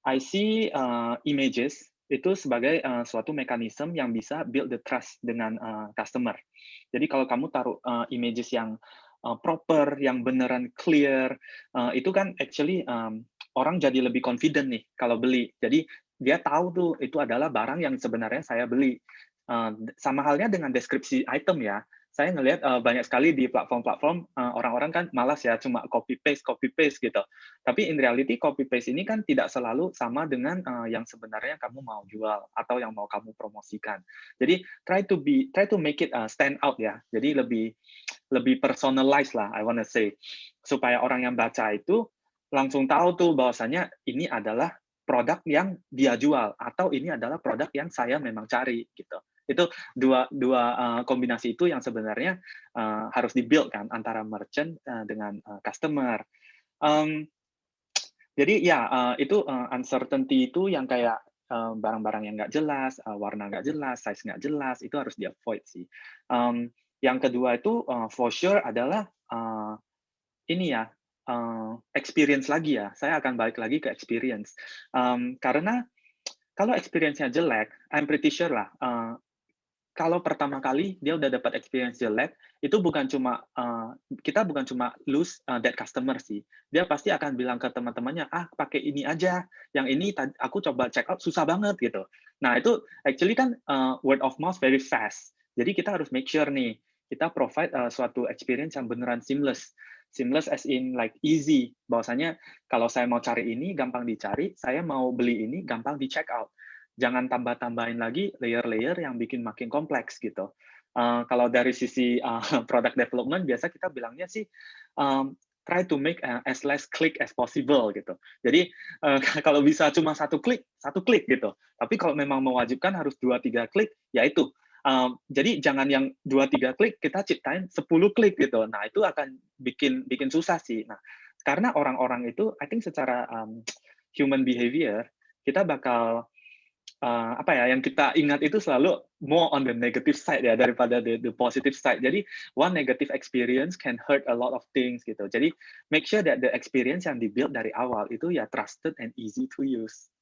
D: I see images itu sebagai suatu mekanisme yang bisa build the trust dengan customer. Jadi kalau kamu taruh images yang proper, yang beneran clear, itu kan actually orang jadi lebih confident nih kalau beli. Jadi dia tahu tuh itu adalah barang yang sebenarnya saya beli. Sama halnya dengan deskripsi item ya. Saya ngelihat banyak sekali di platform-platform orang-orang kan malas ya cuma copy paste gitu. Tapi in reality copy paste ini kan tidak selalu sama dengan yang sebenarnya kamu mau jual atau yang mau kamu promosikan. Jadi try to make it stand out ya. Jadi lebih personalized lah, I wanna say, supaya orang yang baca itu langsung tahu tuh bahwasanya ini adalah produk yang dia jual atau ini adalah produk yang saya memang cari gitu. Itu dua kombinasi itu yang sebenarnya harus di-build kan antara merchant dengan customer. Jadi ya itu uncertainty itu yang kayak barang-barang yang nggak jelas, warna nggak jelas, size nggak jelas, itu harus di-avoid sih. Yang kedua itu for sure adalah ini ya, experience lagi ya. Saya akan balik lagi ke experience. Karena kalau experience-nya jelek, I'm pretty sure lah, kalau pertama kali dia udah dapat experience jelek, itu kita bukan cuma lose that customer sih. Dia pasti akan bilang ke teman-temannya, pakai ini aja, yang ini aku coba check out susah banget gitu. Nah itu actually kan word of mouth very fast. Jadi kita harus make sure nih kita provide suatu experience yang beneran seamless. Seamless as in like easy. Bahwasanya kalau saya mau cari ini gampang dicari, saya mau beli ini gampang di check out. Jangan tambah-tambahin lagi layer-layer yang bikin makin kompleks gitu. Kalau dari sisi product development, biasa kita bilangnya sih try to make as less click as possible gitu. Jadi kalau bisa cuma satu klik gitu. Tapi kalau memang mewajibkan harus 2-3 klik, ya itu. Jadi jangan yang 2-3 klik kita ciptain 10 klik gitu. Nah itu akan bikin susah sih. Nah karena orang-orang itu, I think secara human behavior kita bakal yang kita ingat itu selalu more on the negative side ya daripada the positive side. Jadi one negative experience can hurt a lot of things gitu. Jadi make sure that the experience yang dibuild dari awal itu ya trusted and easy to use.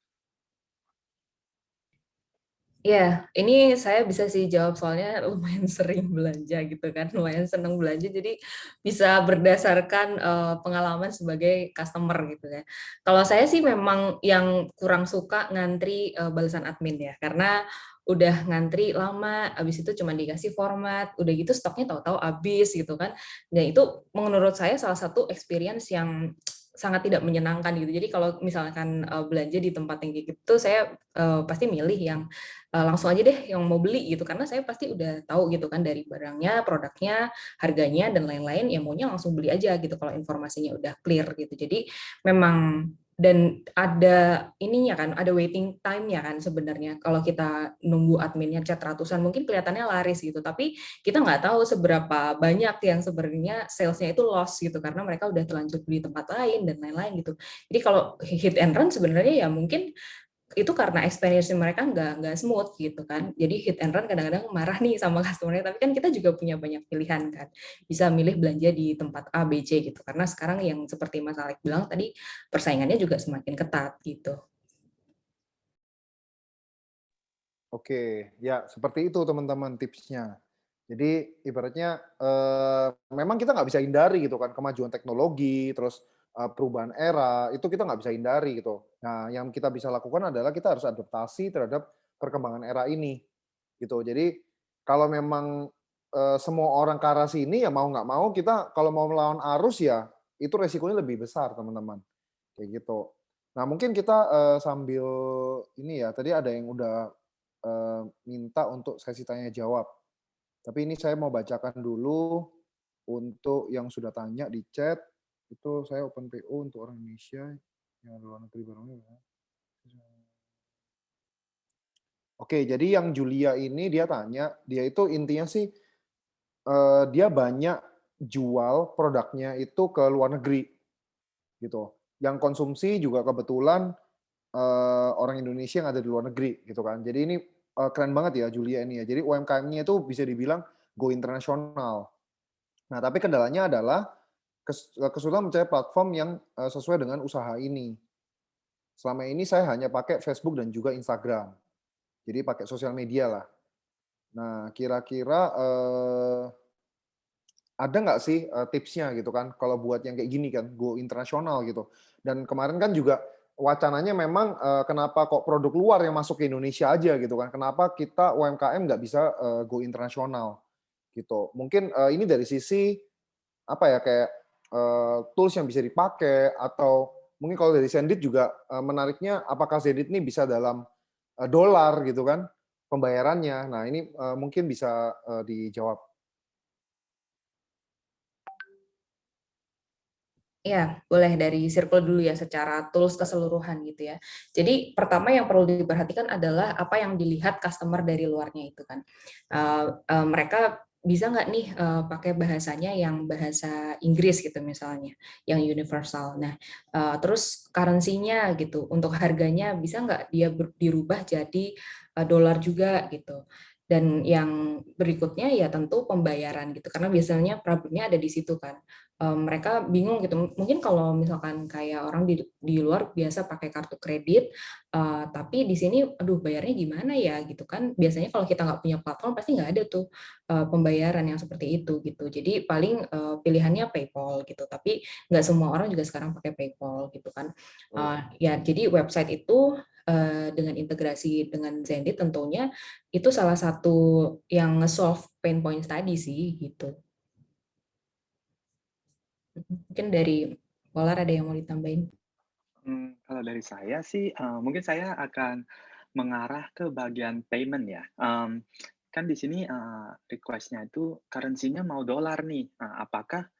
C: Ya, ini saya bisa sih jawab soalnya lumayan sering belanja gitu kan, lumayan seneng belanja, jadi bisa berdasarkan pengalaman sebagai customer gitu ya. Kalau saya sih memang yang kurang suka ngantri balasan admin ya, karena udah ngantri lama, habis itu cuma dikasih format, udah gitu stoknya tahu-tahu habis gitu kan. Dan itu menurut saya salah satu experience yang sangat tidak menyenangkan gitu. Jadi kalau misalkan belanja di tempat yang kayak gitu, saya pasti milih yang langsung aja deh yang mau beli gitu, karena saya pasti udah tahu gitu kan dari barangnya, produknya, harganya dan lain-lain, ya maunya langsung beli aja gitu kalau informasinya udah clear gitu. Jadi memang dan ada ininya kan, ada waiting time-nya kan sebenarnya. Kalau kita nunggu adminnya chat ratusan, mungkin kelihatannya laris gitu, tapi kita nggak tahu seberapa banyak yang sebenarnya sales-nya itu loss gitu, karena mereka udah terlanjur beli tempat lain dan lain-lain gitu. Jadi kalau hit and run sebenarnya ya mungkin itu karena experience mereka nggak smooth gitu kan. Jadi hit and run kadang-kadang marah nih sama customer-nya, tapi kan kita juga punya banyak pilihan kan. Bisa milih belanja di tempat A, B, C gitu. Karena sekarang yang seperti Mas Alek bilang tadi, persaingannya juga semakin ketat gitu.
A: Oke, ya seperti itu teman-teman tipsnya. Jadi ibaratnya memang kita nggak bisa hindari gitu kan kemajuan teknologi, terus perubahan era itu kita nggak bisa hindari gitu. Nah, yang kita bisa lakukan adalah kita harus adaptasi terhadap perkembangan era ini gitu. Jadi kalau memang semua orang ke arah sini ya mau nggak mau kita kalau mau melawan arus ya itu resikonya lebih besar teman-teman kayak gitu. Nah mungkin kita sambil ini ya tadi ada yang udah minta untuk sesi tanya jawab. Tapi ini saya mau bacakan dulu untuk yang sudah tanya di chat. Itu saya open PO untuk orang Indonesia yang luar negeri barangnya. Oke, jadi yang Julia ini dia tanya, dia itu intinya sih dia banyak jual produknya itu ke luar negeri gitu. Yang konsumsi juga kebetulan orang Indonesia yang ada di luar negeri gitu kan. Jadi ini keren banget ya Julia ini ya. Jadi UMKM-nya itu bisa dibilang go internasional. Nah, tapi kendalanya adalah kesulitan mencari platform yang sesuai dengan usaha ini. Selama ini saya hanya pakai Facebook dan juga Instagram. Jadi pakai sosial media lah. Nah, kira-kira ada nggak sih tipsnya gitu kan kalau buat yang kayak gini kan go internasional gitu. Dan kemarin kan juga wacananya memang kenapa kok produk luar yang masuk ke Indonesia aja gitu kan. Kenapa kita UMKM nggak bisa go internasional gitu. Mungkin ini dari sisi apa ya kayak tools yang bisa dipakai atau mungkin kalau dari Sendit juga menariknya apakah Sendit ini bisa dalam dolar gitu kan pembayarannya. Nah, ini mungkin bisa dijawab.
C: Ya, boleh dari Circle dulu ya secara tools keseluruhan gitu ya. Jadi pertama yang perlu diperhatikan adalah apa yang dilihat customer dari luarnya itu kan. Mereka bisa nggak nih pakai bahasanya yang bahasa Inggris gitu misalnya, yang universal. Nah, terus currency-nya gitu, untuk harganya bisa nggak dia dirubah jadi dolar juga gitu. Dan yang berikutnya ya tentu pembayaran gitu, karena biasanya problemnya ada di situ kan. Mereka bingung gitu. Mungkin kalau misalkan kayak orang di luar biasa pakai kartu kredit, tapi di sini, aduh bayarnya gimana ya gitu kan. Biasanya kalau kita nggak punya platform pasti nggak ada tuh pembayaran yang seperti itu gitu. Jadi paling pilihannya PayPal gitu. Tapi nggak semua orang juga sekarang pakai PayPal gitu kan. Ya jadi website itu dengan integrasi dengan Zendesk tentunya itu salah satu yang nge-solve pain points tadi sih gitu. Mungkin dari Polar ada yang mau ditambahin?
D: Kalau dari saya sih, mungkin saya akan mengarah ke bagian payment ya. Kan di sini request-nya itu currency-nya mau dolar nih. Apakah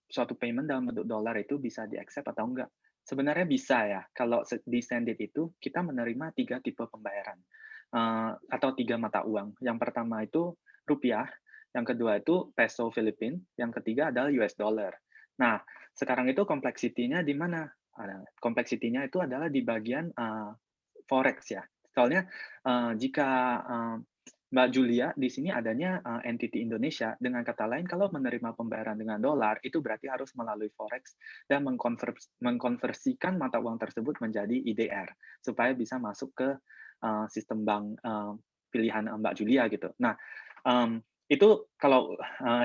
D: suatu payment dalam bentuk dolar itu bisa di-accept atau enggak? Sebenarnya bisa ya. Kalau di Sendit itu kita menerima 3 tipe pembayaran atau 3 mata uang. Yang pertama itu rupiah, yang kedua itu peso Filipin, yang ketiga adalah US dollar. Nah, sekarang itu kompleksitinya di mana? Kompleksitinya itu adalah di bagian forex ya. Soalnya jika Mbak Julia di sini adanya entity Indonesia, dengan kata lain kalau menerima pembayaran dengan dolar itu berarti harus melalui forex dan mengkonversikan mata uang tersebut menjadi IDR supaya bisa masuk ke sistem bank pilihan Mbak Julia gitu. Nah, itu kalau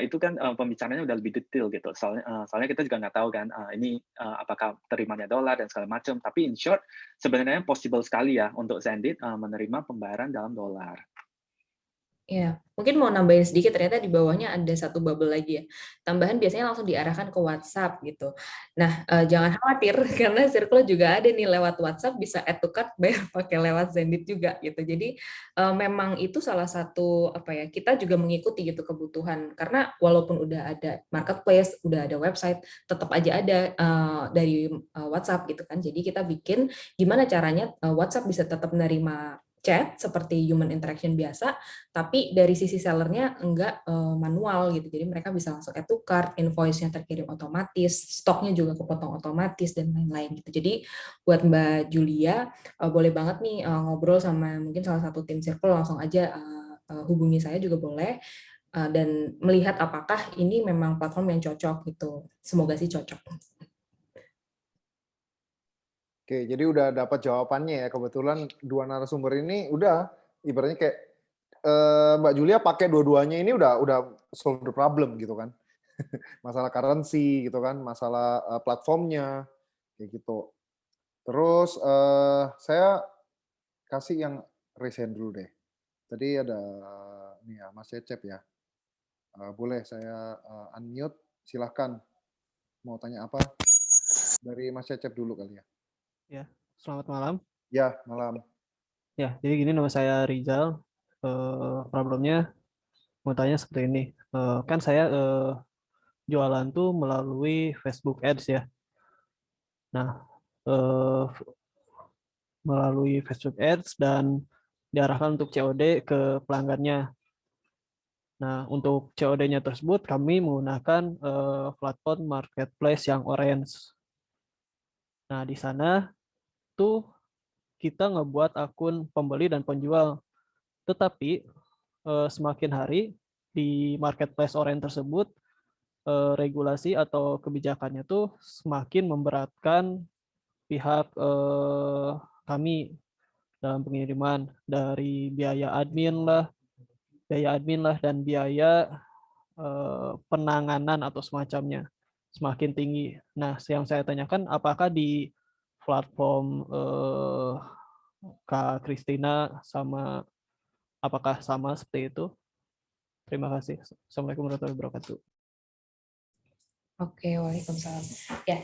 D: itu kan pembicaranya udah lebih detail gitu. Soalnya kita juga nggak tahu kan ini apakah terimanya dolar dan segala macam. Tapi in short sebenarnya possible sekali ya untuk Zendesk menerima pembayaran dalam dolar.
C: Ya, mungkin mau nambahin sedikit, ternyata di bawahnya ada satu bubble lagi ya. Tambahan biasanya langsung diarahkan ke WhatsApp gitu. Nah, jangan khawatir karena Circle juga ada nih lewat WhatsApp bisa add to cart bayar pakai lewat Zendesk juga gitu. Jadi memang itu salah satu apa ya, kita juga mengikuti gitu kebutuhan karena walaupun udah ada marketplace, udah ada website, tetap aja ada dari WhatsApp gitu kan. Jadi kita bikin gimana caranya WhatsApp bisa tetap menerima chat seperti human interaction biasa, tapi dari sisi sellernya enggak manual gitu. Jadi mereka bisa langsung add to cart, invoice-nya terkirim otomatis, stoknya juga kepotong otomatis dan lain-lain gitu. Jadi buat Mbak Julia boleh banget nih ngobrol sama mungkin salah satu tim Circle, langsung aja hubungi saya juga boleh dan melihat apakah ini memang platform yang cocok gitu. Semoga sih cocok.
A: Oke, jadi udah dapat jawabannya ya. Kebetulan dua narasumber ini udah ibaratnya kayak Mbak Julia pakai dua-duanya ini udah solve the problem gitu kan. Masalah currency gitu kan, masalah platformnya kayak gitu. Terus saya kasih yang raise hand dulu deh. Tadi ada nih ya Mas Cecep ya. Boleh saya unmute, silahkan. Mau tanya apa? Dari Mas Cecep dulu kali ya.
F: Ya, selamat malam.
A: Ya, malam.
F: Ya, jadi gini, nama saya Rizal. Problemnya mau tanya seperti ini. Kan saya jualan tuh melalui Facebook Ads ya. Nah, melalui Facebook Ads dan diarahkan untuk COD ke pelanggannya. Nah, untuk COD-nya tersebut kami menggunakan platform marketplace yang orange. Nah, di sana tuh kita ngebuat akun pembeli dan penjual. Tetapi semakin hari di marketplace orange tersebut regulasi atau kebijakannya tuh semakin memberatkan pihak kami dalam pengiriman, dari biaya admin lah dan biaya penanganan atau semacamnya semakin tinggi. Nah, yang saya tanyakan apakah di platform Kak Kristina sama apakah sama seperti itu? Terima kasih. Assalamualaikum warahmatullahi wabarakatuh.
C: Oke, waalaikumsalam. Ya,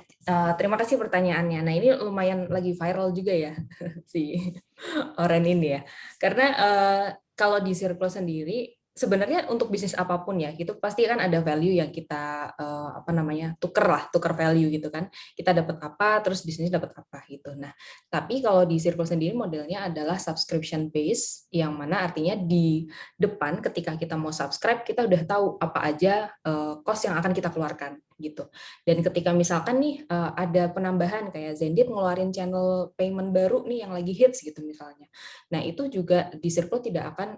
C: terima kasih pertanyaannya. Nah, ini lumayan lagi viral juga ya si Oren ini ya. Karena kalau di Circle sendiri sebenarnya untuk bisnis apapun ya, gitu pasti kan ada value yang kita tuker value gitu kan. Kita dapat apa, terus bisnis dapat apa gitu. Nah, tapi kalau di Circle sendiri modelnya adalah subscription base, yang mana artinya di depan ketika kita mau subscribe kita udah tahu apa aja cost yang akan kita keluarkan gitu. Dan ketika misalkan nih ada penambahan kayak Zendit ngeluarin channel payment baru nih yang lagi hits gitu misalnya. Nah, itu juga di Circle tidak akan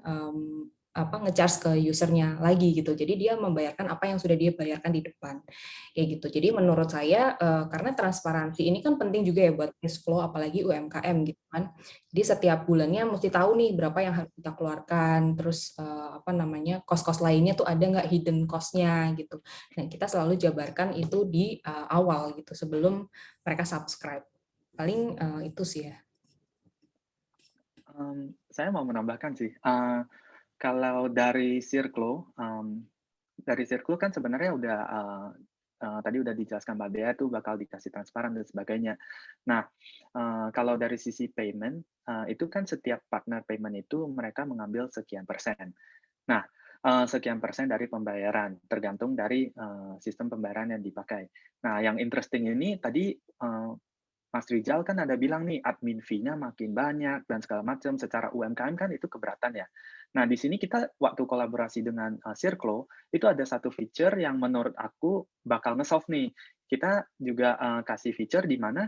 C: nge-charge ke usernya lagi gitu. Jadi dia membayarkan apa yang sudah dia bayarkan di depan. Kayak gitu. Jadi menurut saya karena transparansi ini kan penting juga ya buat cash flow apalagi UMKM gitu kan. Jadi setiap bulannya mesti tahu nih berapa yang harus kita keluarkan, terus cost-cost lainnya tuh ada nggak hidden cost-nya gitu. Nah, kita selalu jabarkan itu di awal gitu sebelum mereka subscribe. Paling itu sih ya.
D: Saya mau menambahkan sih, kalau dari Circle kan sebenarnya udah tadi udah dijelaskan Mbak Dea tuh bakal dikasih transparan dan sebagainya. Nah, kalau dari sisi payment, itu kan setiap partner payment itu mereka mengambil sekian persen. Nah, sekian persen dari pembayaran, tergantung dari sistem pembayaran yang dipakai. Nah, yang interesting ini tadi Mas Rizal kan ada bilang nih admin fee-nya makin banyak dan segala macam, secara UMKM kan itu keberatan ya. Nah, di sini kita waktu kolaborasi dengan Circle, itu ada satu feature yang menurut aku bakal nge-solve nih. Kita juga kasih feature di mana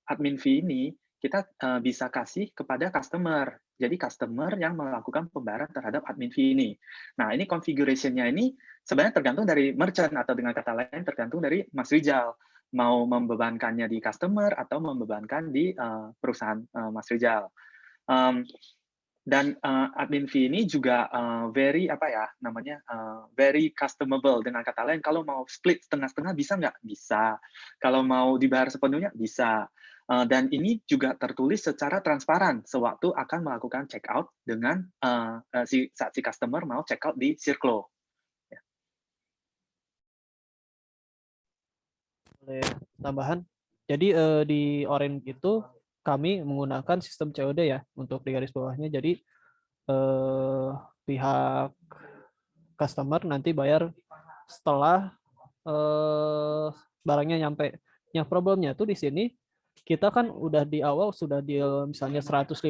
D: admin fee ini kita bisa kasih kepada customer. Jadi customer yang melakukan pembayaran terhadap admin fee ini. Nah, ini configuration-nya ini sebenarnya tergantung dari merchant, atau dengan kata lain tergantung dari Mas Rizal. Mau membebankannya di customer atau membebankan di perusahaan Mas Rizal. Dan admin fee ini juga very very customable. Dengan kata lain, kalau mau split setengah-setengah bisa nggak? Bisa. Kalau mau dibayar sepenuhnya bisa. Dan ini juga tertulis secara transparan sewaktu akan melakukan check out dengan saat si customer mau check out di Circle.
F: Tambahan. Jadi di Orange itu kami menggunakan sistem COD ya untuk di garis bawahnya. Jadi pihak customer nanti bayar setelah barangnya nyampe. Yang problemnya tuh di sini kita kan udah di awal sudah deal misalnya 150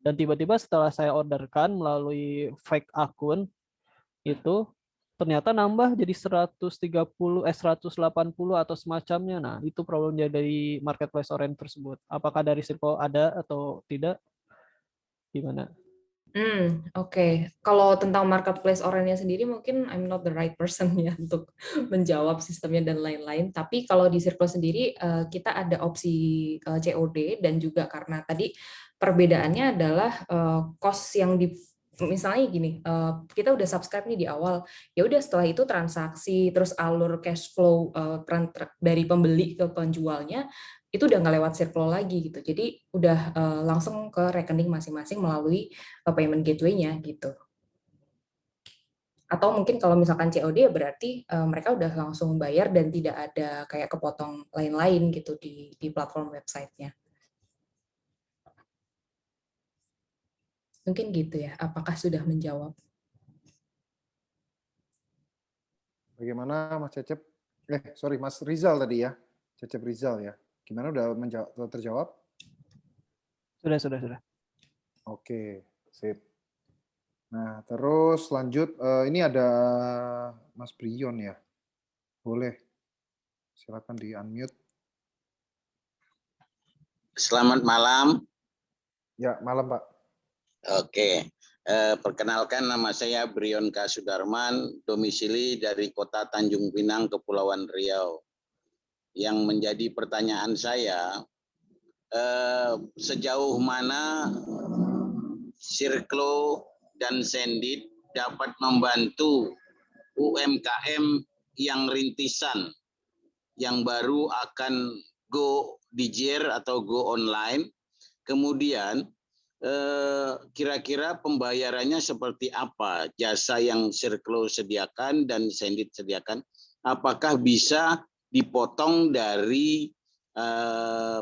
F: dan tiba-tiba setelah saya orderkan melalui fake akun itu ternyata nambah jadi 130 180 atau semacamnya. Nah, itu problemnya dari marketplace Orange tersebut. Apakah dari Circle ada atau tidak? Gimana?
C: Oke. Kalau tentang marketplace Orange sendiri mungkin I'm not the right person ya untuk menjawab sistemnya dan lain-lain. Tapi kalau di Circle sendiri kita ada opsi COD, dan juga karena tadi perbedaannya adalah cost yang misalnya gini, kita udah subscribe nih di awal, ya udah setelah itu transaksi terus alur cash flow dari pembeli ke penjualnya itu udah nggak lewat Circle lagi gitu. Jadi udah langsung ke rekening masing-masing melalui payment gateway-nya gitu. Atau mungkin kalau misalkan COD ya berarti mereka udah langsung bayar dan tidak ada kayak kepotong lain-lain gitu di platform website-nya. Mungkin gitu ya. Apakah sudah menjawab?
A: Bagaimana Mas Cecep? Sorry, Mas Rizal tadi ya. Cecep Rizal ya. Gimana, udah terjawab?
F: Sudah.
A: Oke, sip. Nah, terus lanjut. Ini ada Mas Brion ya. Boleh. Silakan di-unmute.
G: Selamat malam.
A: Ya, malam Pak.
G: Oke. Perkenalkan, nama saya Brion K. Sudarman, domisili dari Kota Tanjung Pinang, Kepulauan Riau. Yang menjadi pertanyaan saya, sejauh mana Circle dan Zendit dapat membantu UMKM yang rintisan, yang baru akan go digital atau go online. Kemudian kira-kira pembayarannya seperti apa? Jasa yang Circlo sediakan dan Sendit sediakan, apakah bisa dipotong dari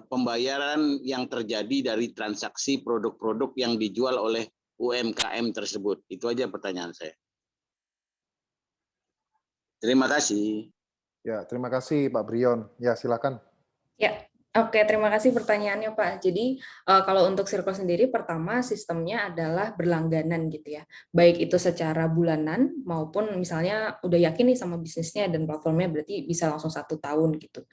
G: pembayaran yang terjadi dari transaksi produk-produk yang dijual oleh UMKM tersebut? Itu aja pertanyaan saya. Terima kasih.
A: Ya, terima kasih Pak Brion. Ya, silakan.
C: Ya, oke, terima kasih pertanyaannya Pak. Jadi kalau untuk Circlo sendiri, pertama sistemnya adalah berlangganan gitu ya. Baik itu secara bulanan maupun misalnya udah yakin nih sama bisnisnya dan platformnya, berarti bisa langsung 1 tahun gitu.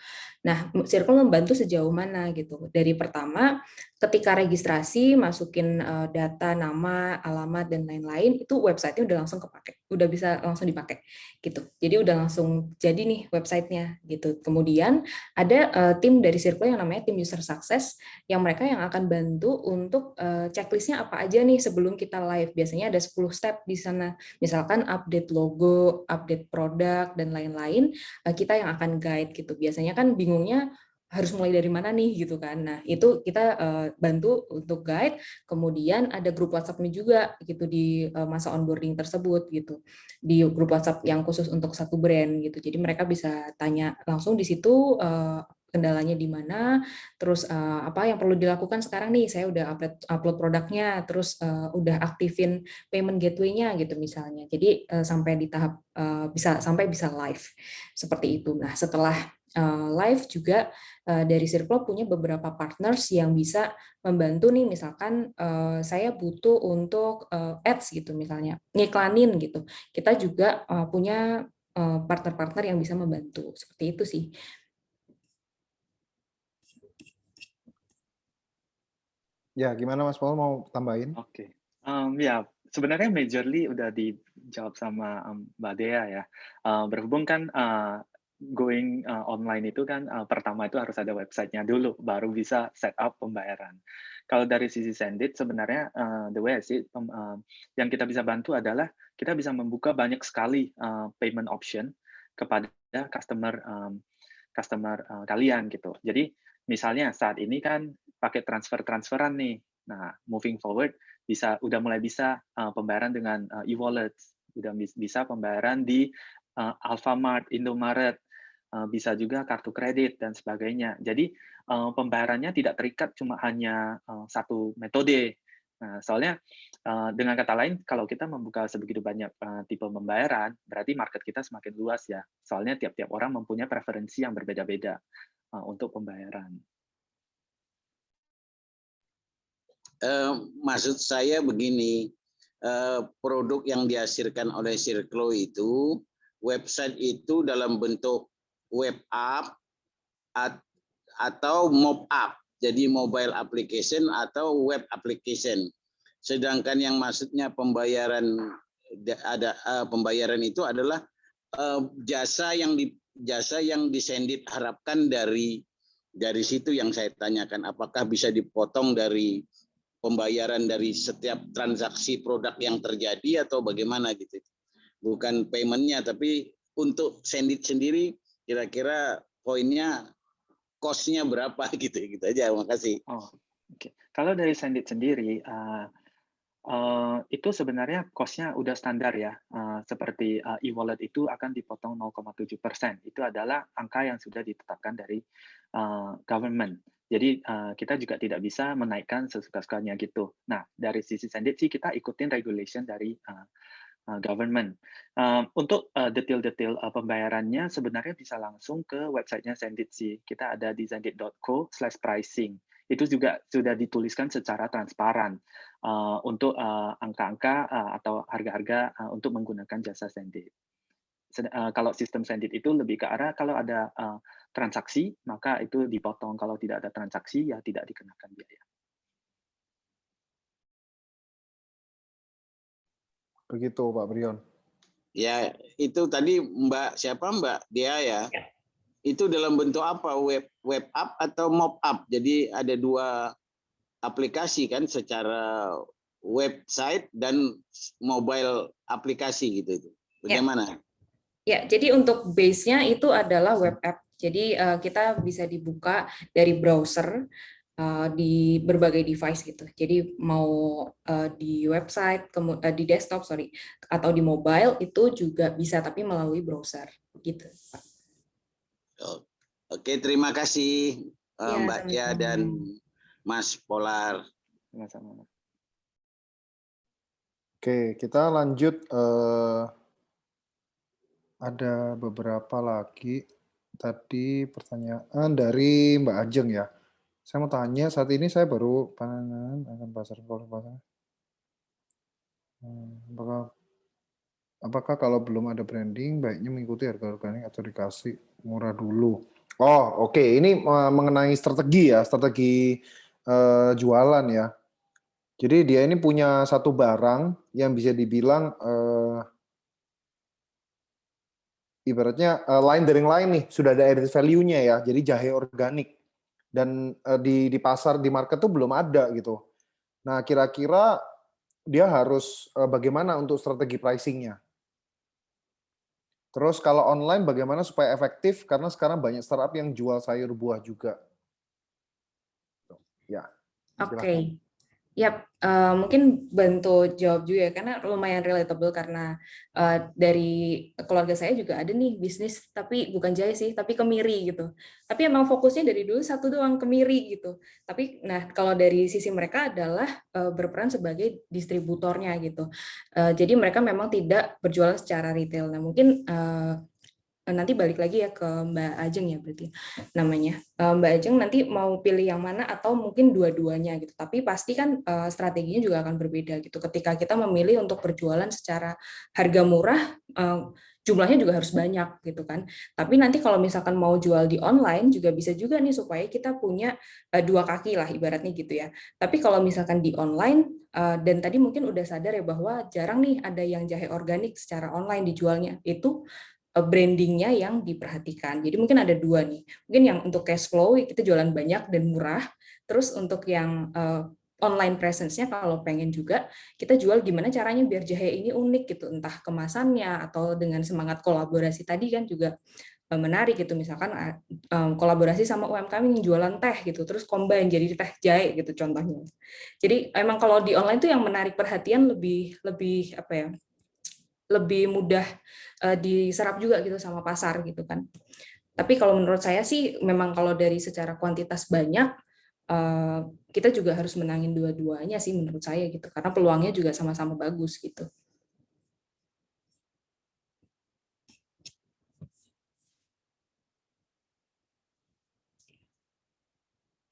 C: Nah, Circlo membantu sejauh mana gitu. Dari pertama, ketika registrasi, masukin data, nama, alamat, dan lain-lain, itu website-nya udah langsung kepake, udah bisa langsung dipakai gitu. Jadi udah langsung jadi nih website-nya gitu. Kemudian ada tim dari Circlo yang namanya tim user success, yang mereka yang akan bantu untuk checklistnya apa aja nih sebelum kita live. Biasanya ada 10 step di sana, misalkan update logo, update produk, dan lain-lain, kita yang akan guide gitu. Biasanya kan bingungnya harus mulai dari mana nih gitu kan. Nah, itu kita bantu untuk guide. Kemudian ada grup WhatsApp-nya juga gitu di masa onboarding tersebut gitu. Di grup WhatsApp yang khusus untuk satu brand gitu. Jadi mereka bisa tanya langsung di situ kendalanya di mana, terus apa yang perlu dilakukan sekarang nih, saya udah upload produknya, terus udah aktifin payment gateway-nya gitu misalnya. Jadi sampai di tahap bisa live seperti itu. Nah, setelah live juga dari Circlo punya beberapa partners yang bisa membantu nih, misalkan saya butuh untuk ads gitu misalnya, ngiklanin gitu. Kita juga punya partner-partner yang bisa membantu, seperti itu sih.
A: Ya, gimana Mas Paul mau tambahin?
D: Oke. Ya, sebenarnya majorly udah dijawab sama Mbak Dea ya. Berhubung kan going online itu kan pertama itu harus ada website-nya dulu, baru bisa set up pembayaran. Kalau dari sisi Sendit sebenarnya the way I see it, yang kita bisa bantu adalah kita bisa membuka banyak sekali payment option kepada customer kalian gitu. Jadi misalnya saat ini kan pakai transferan nih. Nah, moving forward udah mulai bisa pembayaran dengan e-wallet, udah bisa pembayaran di Alfamart, Indomaret, bisa juga kartu kredit dan sebagainya. Jadi pembayarannya tidak terikat cuma hanya satu metode. Nah, soalnya dengan kata lain, kalau kita membuka sebegitu banyak tipe pembayaran, berarti market kita semakin luas ya. Soalnya tiap-tiap orang mempunyai preferensi yang berbeda-beda untuk pembayaran.
G: Maksud saya begini, produk yang dihasilkan oleh Circlo itu, website itu dalam bentuk web app atau mob app, jadi mobile application atau web application. Sedangkan yang maksudnya pembayaran itu adalah jasa yang disendit harapkan dari situ yang saya tanyakan, apakah bisa dipotong dari pembayaran dari setiap transaksi produk yang terjadi atau bagaimana gitu. Bukan paymentnya, tapi untuk Sendit sendiri kira-kira poinnya, cost-nya berapa gitu aja. Makasih.
D: Oh, oke. Kalau dari Sendit sendiri, itu sebenarnya cost-nya udah standar ya. Seperti e-wallet itu akan dipotong 0,7%. Itu adalah angka yang sudah ditetapkan dari government. Jadi kita juga tidak bisa menaikkan sesuka-sukanya gitu. Nah, dari sisi Sendit sih kita ikutin regulation dari government. Untuk detail-detail pembayarannya sebenarnya bisa langsung ke websitenya Sendit sih. Kita ada di sendit.co/pricing. Itu juga sudah dituliskan secara transparan untuk angka-angka atau harga-harga untuk menggunakan jasa Sendit. Kalau sistem Sendit itu lebih ke arah kalau ada transaksi, maka itu dipotong. Kalau tidak ada transaksi, ya tidak dikenakan biaya.
A: Begitu Pak Brion.
G: Ya, itu tadi Mbak Dea ya? Itu dalam bentuk apa? Web app atau mob app? Jadi ada dua aplikasi kan, secara website dan mobile aplikasi gitu. Bagaimana?
C: Ya, jadi untuk base-nya itu adalah web app. Jadi kita bisa dibuka dari browser di berbagai device gitu. Jadi mau di website, di desktop, sorry, atau di mobile itu juga bisa, tapi melalui browser gitu.
G: Oke, terima kasih
C: Ya,
G: Mbak Tia
C: sama-sama.
G: dan Mas Polar.
D: Sama-sama.
A: Oke, kita lanjut. Ada beberapa lagi tadi pertanyaan dari Mbak Ajeng ya. Saya mau tanya, saat ini saya baru pandangan akan pasar. Apakah kalau belum ada branding, baiknya mengikuti harga organik atau dikasih murah dulu? Oh, oke. Ini mengenai strategi ya, strategi jualan ya. Jadi dia ini punya satu barang yang bisa dibilang ibaratnya lain dari yang lain nih, sudah ada added value-nya ya. Jadi jahe organik dan di pasar di market tuh belum ada gitu. Nah, kira-kira dia harus bagaimana untuk strategi pricing-nya? Terus kalau online bagaimana supaya efektif? Karena sekarang banyak startup yang jual sayur buah juga. Ya,
C: Oke.
A: silakan.
C: Yap, mungkin bantu jawab juga ya, karena lumayan relatable karena dari keluarga saya juga ada nih bisnis, tapi bukan jahe sih, tapi kemiri gitu. Tapi emang fokusnya dari dulu satu doang, kemiri gitu. Tapi nah kalau dari sisi mereka adalah berperan sebagai distributornya gitu. Jadi mereka memang tidak berjualan secara retail. Nah mungkin nanti balik lagi ya ke Mbak Ajeng ya berarti namanya. Mbak Ajeng nanti mau pilih yang mana atau mungkin dua-duanya gitu. Tapi pasti kan strateginya juga akan berbeda gitu. Ketika kita memilih untuk berjualan secara harga murah, jumlahnya juga harus banyak gitu kan. Tapi nanti kalau misalkan mau jual di online juga bisa juga nih supaya kita punya dua kaki lah ibaratnya gitu ya. Tapi kalau misalkan di online dan tadi mungkin udah sadar ya bahwa jarang nih ada yang jahe organik secara online dijualnya. Itu brandingnya yang diperhatikan. Jadi mungkin ada dua nih. Mungkin yang untuk cash flow kita jualan banyak dan murah. Terus untuk yang online presence-nya kalau pengen juga kita jual gimana caranya biar jahe ini unik gitu. Entah kemasannya atau dengan semangat kolaborasi tadi kan juga menarik gitu. Misalkan kolaborasi sama UMKM yang jualan teh gitu. Terus combine jadi teh jahe gitu contohnya. Jadi emang kalau di online tuh yang menarik perhatian lebih apa ya? Lebih mudah diserap juga gitu sama pasar gitu kan. Tapi kalau menurut saya sih memang kalau dari secara kuantitas banyak kita juga harus menangin dua-duanya sih menurut saya gitu karena peluangnya juga sama-sama bagus gitu.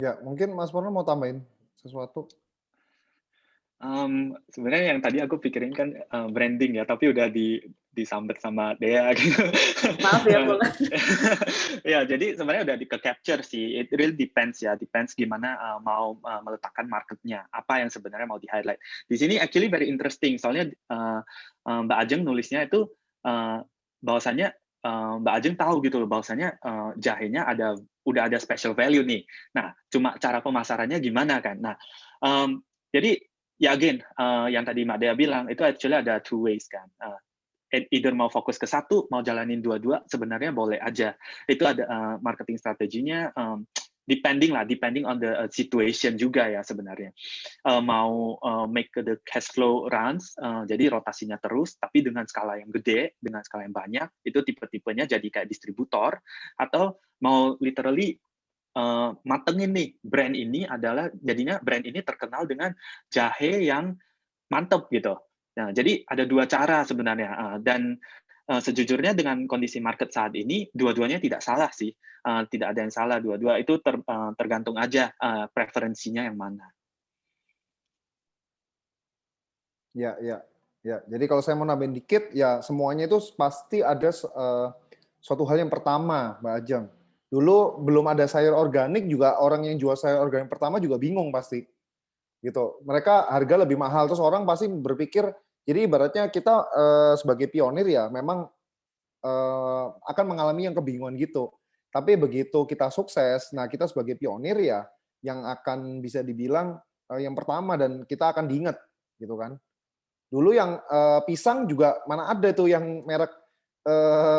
A: Ya, mungkin Mas Purno mau tambahin sesuatu?
D: Sebenarnya yang tadi aku pikirin kan branding ya, tapi udah disambat sama Dea gitu.
C: Maaf ya, Pola.
D: Ya, jadi sebenarnya udah ke-capture sih. It really depends ya, depends gimana mau meletakkan marketnya, apa yang sebenarnya mau di-highlight. Di sini actually very interesting, soalnya Mbak Ajeng nulisnya itu bahwasannya Mbak Ajeng tahu gitu loh, bahwasannya jahenya udah ada special value nih. Nah, cuma cara pemasarannya gimana kan. Nah, jadi ya again, yang tadi Mbak Dea bilang, itu actually ada two ways kan. Either mau fokus ke satu, mau jalanin dua-dua, sebenarnya boleh aja. Itu ada marketing strateginya, depending on the situation juga ya sebenarnya. Mau make the cash flow runs, jadi rotasinya terus, tapi dengan skala yang gede, dengan skala yang banyak, itu tipe-tipenya jadi kayak distributor, atau mau literally matengin nih brand ini adalah jadinya brand ini terkenal dengan jahe yang mantep gitu. Nah, jadi ada dua cara sebenarnya dan sejujurnya dengan kondisi market saat ini dua-duanya tidak salah sih, tidak ada yang salah, dua-dua itu tergantung aja preferensinya yang mana.
A: Ya, ya, ya. Jadi kalau saya mau nambahin dikit, ya semuanya itu pasti ada suatu hal yang pertama, Mbak Ajeng. Dulu belum ada sayur organik juga orang yang jual sayur organik pertama juga bingung pasti. Gitu. Mereka harga lebih mahal terus orang pasti berpikir jadi ibaratnya kita sebagai pionir ya memang akan mengalami yang kebingungan gitu. Tapi begitu kita sukses, nah kita sebagai pionir ya yang akan bisa dibilang yang pertama dan kita akan diingat gitu kan. Dulu yang pisang juga mana ada tuh yang merek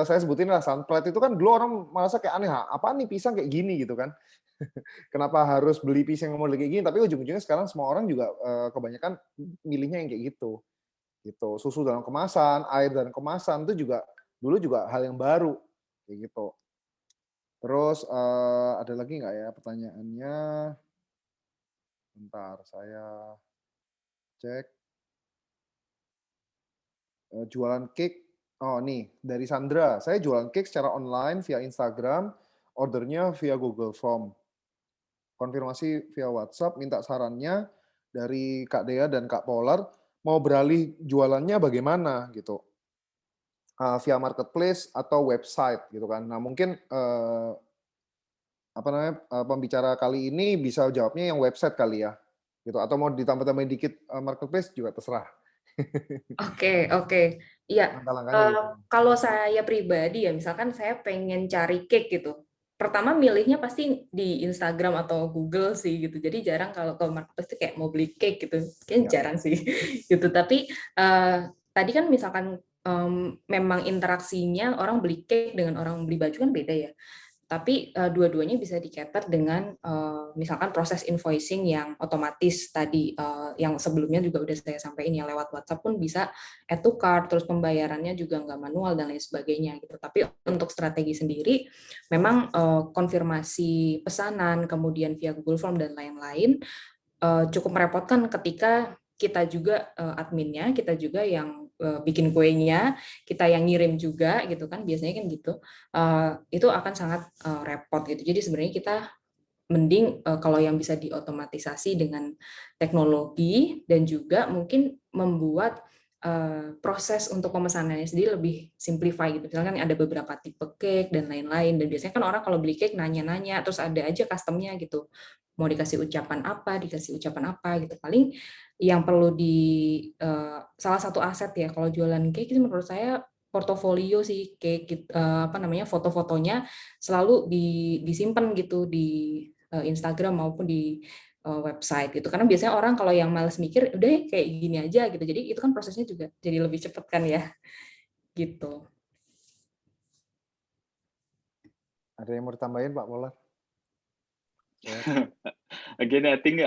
A: saya sebutin lah sunflight itu kan dulu orang merasa kayak aneh, apaan nih pisang kayak gini gitu kan. Kenapa harus beli pisang yang model kayak gini? Tapi ujung-ujungnya sekarang semua orang juga kebanyakan milihnya yang kayak gitu. Gitu. Susu dalam kemasan, air dalam kemasan itu juga dulu juga hal yang baru kayak gitu. Terus ada lagi nggak ya pertanyaannya? Bentar, saya cek. Jualan cake. Oh nih, dari Sandra. Saya jualan cake secara online via Instagram, ordernya via Google Form. Konfirmasi via WhatsApp, minta sarannya dari Kak Dea dan Kak Polar, mau beralih jualannya bagaimana gitu. Via marketplace atau website gitu kan. Nah, mungkin pembicara kali ini bisa jawabnya yang website kali ya. Gitu, atau mau ditambah-tambahin dikit marketplace juga terserah.
C: Oke. Iya,
A: Langkah-langkahnya gitu.
C: kalau saya pribadi ya, misalkan saya pengen cari cake gitu. Pertama milihnya pasti di Instagram atau Google sih gitu. Jadi jarang kalau ke marketplace tuh kayak mau beli cake gitu. Kayaknya
A: Ya.
C: jarang sih gitu. Tapi tadi kan misalkan memang interaksinya orang beli cake dengan orang beli baju kan beda ya. Tapi dua-duanya bisa di-cater dengan misalkan proses invoicing yang otomatis tadi, yang sebelumnya juga udah saya sampaikan ya, lewat WhatsApp pun bisa add to cart, terus pembayarannya juga nggak manual dan lain sebagainya gitu. Tapi untuk strategi sendiri, memang konfirmasi pesanan, kemudian via Google Form dan lain-lain, cukup merepotkan ketika kita juga adminnya, kita juga yang bikin kuenya, kita yang ngirim juga gitu kan, biasanya kan gitu, itu akan sangat repot gitu. Jadi sebenarnya kita mending kalau yang bisa diotomatisasi dengan teknologi dan juga mungkin membuat proses untuk pemesanannya sendiri lebih simplify gitu. Misalkan ada beberapa tipe cake dan lain-lain, dan biasanya kan orang kalau beli cake nanya-nanya, terus ada aja customnya gitu, mau dikasih ucapan apa gitu. Paling yang perlu salah satu aset ya kalau jualan cake itu menurut saya portofolio sih, cake foto-fotonya selalu disimpan gitu di Instagram maupun di website gitu, karena biasanya orang kalau yang males mikir udah kayak gini aja gitu, jadi itu kan prosesnya juga jadi lebih cepet kan ya gitu.
A: Ada yang mau ditambahin Pak Polar?
D: Again, I think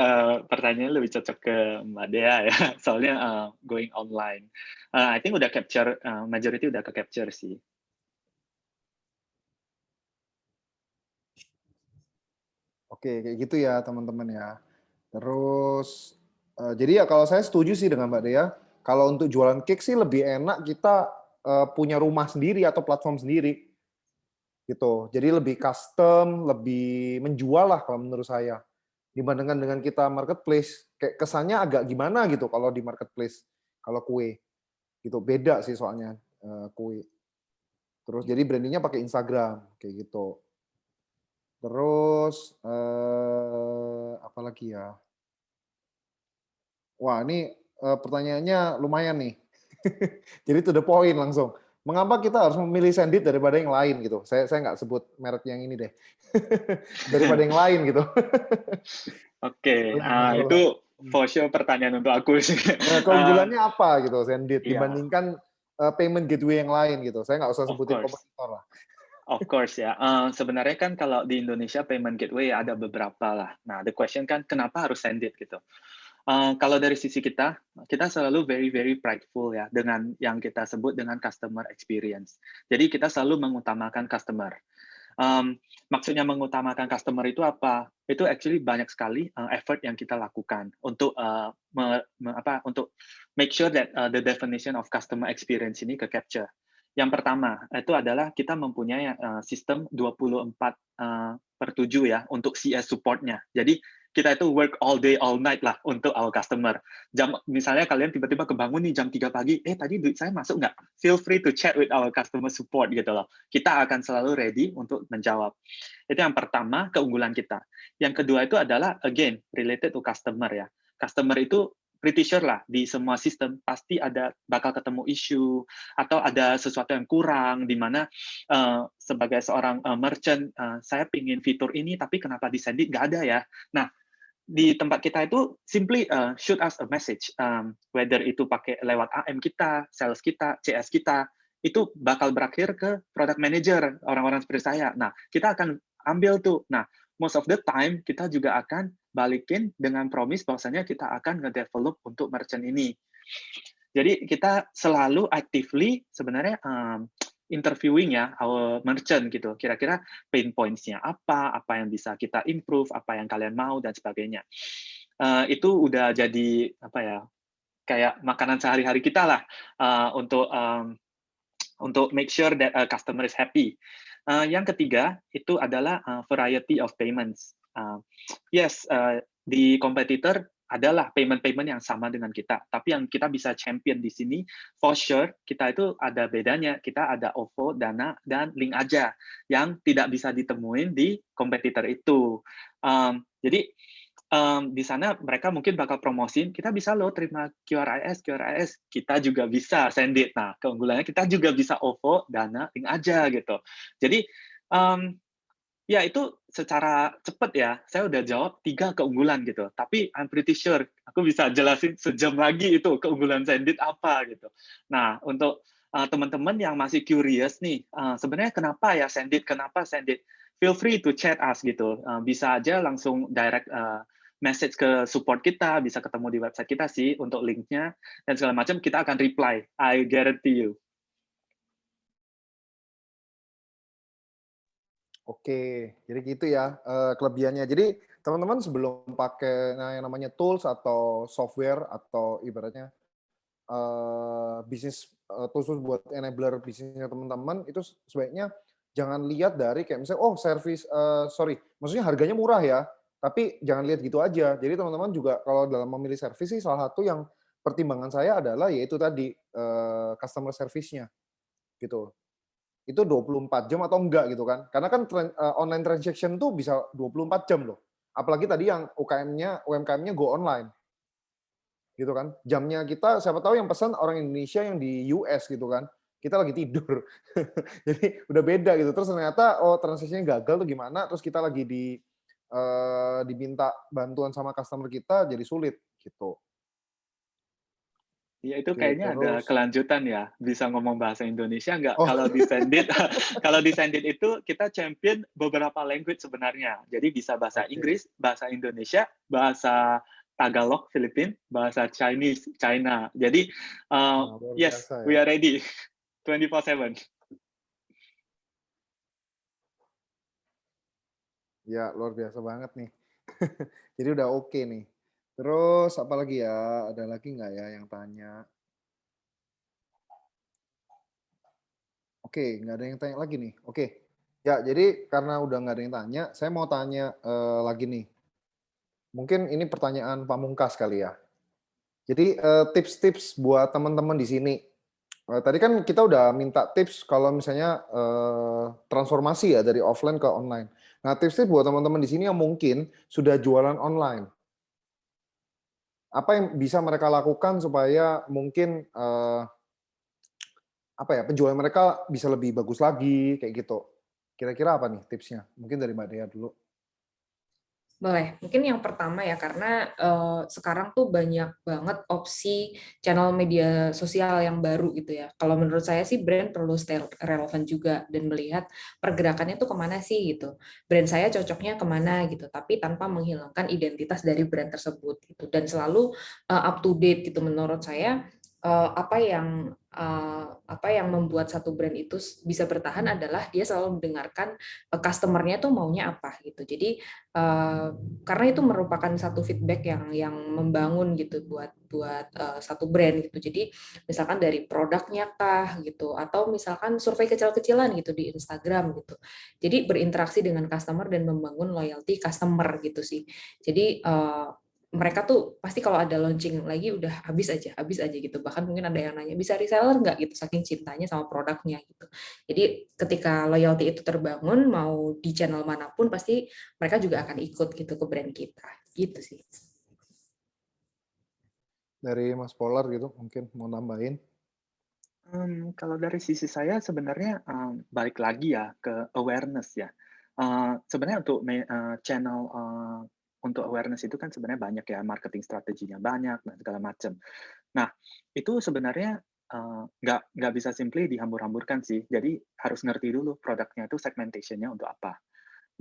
D: pertanyaannya lebih cocok ke Mbak Dea ya, soalnya going online. I think udah capture, majority udah ke capture sih.
A: Oke, kayak gitu ya teman-teman ya. Terus, jadi ya kalau saya setuju sih dengan Mbak Dea, kalau untuk jualan cake sih lebih enak kita punya rumah sendiri atau platform sendiri. Gitu. Jadi lebih custom, lebih menjual lah kalau menurut saya. Dibandingkan dengan kita marketplace, kayak kesannya agak gimana gitu kalau di marketplace, kalau kue. Gitu, beda sih soalnya kue. Terus jadi brandingnya pakai Instagram, kayak gitu. Terus apa lagi ya? Wah, ini pertanyaannya lumayan nih. Jadi to the point langsung. Mengapa kita harus memilih Sendit daripada yang lain gitu? Saya nggak sebut merek yang ini deh. Daripada yang lain gitu.
D: Oke, itu for sure pertanyaan untuk aku sih.
A: Keunggulannya apa gitu Sendit
D: Iya.
A: dibandingkan payment gateway yang lain gitu? Saya nggak usah sebutin kompetitor lah.
D: Of course ya. Sebenarnya kan kalau di Indonesia payment gateway ada beberapa lah. Nah, the question kan kenapa harus Sendit gitu? Kalau dari sisi kita selalu very prideful ya dengan yang kita sebut dengan customer experience. Jadi kita selalu mengutamakan customer. Maksudnya mengutamakan customer itu apa? Itu actually banyak sekali effort yang kita lakukan untuk untuk make sure that the definition of customer experience ini ke capture. Yang pertama itu adalah kita mempunyai sistem 24/7 ya untuk CS support-nya. Jadi kita itu work all day, all night lah untuk our customer. Misalnya kalian tiba-tiba kebangun nih jam 3 pagi, tadi duit saya masuk nggak? Feel free to chat with our customer support gitu loh. Kita akan selalu ready untuk menjawab. Itu yang pertama, keunggulan kita. Yang kedua itu adalah, again, related to customer ya. Customer itu pretty sure lah, di semua sistem pasti bakal ketemu isu, atau ada sesuatu yang kurang, di mana sebagai seorang merchant, saya pingin fitur ini, tapi kenapa di Sendit nggak ada ya? Nah, di tempat kita itu simply shoot us a message, whether itu pakai lewat AM kita, sales kita, CS kita, itu bakal berakhir ke product manager, orang-orang seperti saya. Nah, kita akan ambil tuh. Nah, most of the time kita juga akan balikin dengan promise bahwasanya kita akan nge-develop untuk merchant ini. Jadi kita selalu actively sebenarnya interviewing ya our merchant gitu. Kira-kira pain points-nya apa yang bisa kita improve, apa yang kalian mau dan sebagainya. Itu udah jadi apa ya? Kayak makanan sehari-hari kita lah untuk make sure that customer is happy. Yang ketiga itu adalah variety of payments. Di kompetitor adalah payment yang sama dengan kita, tapi yang kita bisa champion di sini, for sure, kita itu ada bedanya. Kita ada OVO, Dana, dan Link aja, yang tidak bisa ditemuin di kompetitor itu. Jadi, di sana mereka mungkin bakal promosin, kita bisa loh terima QRIS, kita juga bisa send it. Nah, keunggulannya kita juga bisa OVO, Dana, Link aja gitu. Jadi, ya itu secara cepat ya, saya udah jawab 3 keunggulan gitu. Tapi I'm pretty sure aku bisa jelasin sejam lagi itu keunggulan Sendit apa gitu. Nah, untuk teman-teman yang masih curious nih, sebenarnya kenapa ya Sendit, kenapa Sendit? Feel free to chat us gitu. Bisa aja langsung direct message ke support kita, bisa ketemu di website kita sih untuk linknya dan segala macam, kita akan reply. I guarantee you.
A: Oke, jadi gitu ya kelebihannya. Jadi teman-teman sebelum pakai yang namanya tools atau software atau ibaratnya bisnis tools buat enabler bisnisnya teman-teman, itu sebaiknya jangan lihat dari kayak misalnya, oh service, maksudnya harganya murah ya, tapi jangan lihat gitu aja. Jadi teman-teman juga kalau dalam memilih service sih salah satu yang pertimbangan saya adalah yaitu tadi customer service-nya gitu. Itu 24 jam atau enggak gitu kan. Karena kan online transaction tuh bisa 24 jam loh. Apalagi tadi yang UMKM-nya go online. Gitu kan. Jamnya kita siapa tahu yang pesan orang Indonesia yang di US gitu kan. Kita lagi tidur. Jadi udah beda gitu. Terus ternyata transaksinya gagal tuh gimana, terus kita lagi diminta bantuan sama customer kita jadi sulit gitu.
D: Ya itu
A: Oke,
D: kayaknya ada
A: terus
D: kelanjutan ya, bisa ngomong bahasa Indonesia nggak?
A: oh.
D: Kalau di Sendit, kalau di Sendit itu kita champion beberapa language sebenarnya. Jadi bisa bahasa Inggris, bahasa Indonesia, bahasa Tagalog, Filipin, bahasa Chinese, China. Jadi yes,
A: biasa,
D: we
A: ya.
D: are ready, 24/7.
A: Ya, luar biasa banget nih. Jadi udah oke nih. Terus apa lagi ya? Ada lagi nggak ya yang tanya? Oke, nggak ada yang tanya lagi nih. Oke. Ya, jadi karena udah nggak ada yang tanya, saya mau tanya lagi nih. Mungkin ini pertanyaan pamungkas kali ya. Jadi tips-tips buat teman-teman di sini. Tadi kan kita udah minta tips kalau misalnya transformasi ya dari offline ke online. Nah, tips-tips buat teman-teman di sini yang mungkin sudah jualan online. Apa yang bisa mereka lakukan supaya mungkin penjualan mereka bisa lebih bagus lagi kayak gitu. Kira-kira apa nih tipsnya? Mungkin dari Mbak Dea dulu.
C: Boleh, mungkin yang pertama ya, karena sekarang tuh banyak banget opsi channel media sosial yang baru gitu ya. Kalau menurut saya sih brand perlu stay relevan juga dan melihat pergerakannya tuh kemana sih gitu. Brand saya cocoknya kemana gitu, tapi tanpa menghilangkan identitas dari brand tersebut gitu. Dan selalu up to date gitu menurut saya. Apa yang membuat satu brand itu bisa bertahan adalah dia selalu mendengarkan customer-nya tuh maunya apa gitu. Jadi karena itu merupakan satu feedback yang membangun gitu buat satu brand gitu. Jadi misalkan dari produknya kah gitu, atau misalkan survei kecil-kecilan gitu di Instagram gitu. Jadi berinteraksi dengan customer dan membangun loyalty customer gitu sih. Jadi mereka tuh pasti kalau ada launching lagi udah habis aja gitu. Bahkan mungkin ada yang nanya, bisa reseller nggak gitu, saking cintanya sama produknya gitu. Jadi ketika loyalty itu terbangun, mau di channel manapun pasti mereka juga akan ikut gitu ke brand kita. Gitu sih.
A: Dari Mas Polar gitu mungkin mau nambahin.
D: Kalau dari sisi saya sebenarnya balik lagi ya ke awareness ya. Sebenarnya untuk channel untuk awareness itu kan sebenarnya banyak ya, marketing strateginya banyak dan segala macam. Nah, itu sebenarnya nggak bisa simply dihambur-hamburkan sih. Jadi harus ngerti dulu produknya itu segmentation-nya untuk apa.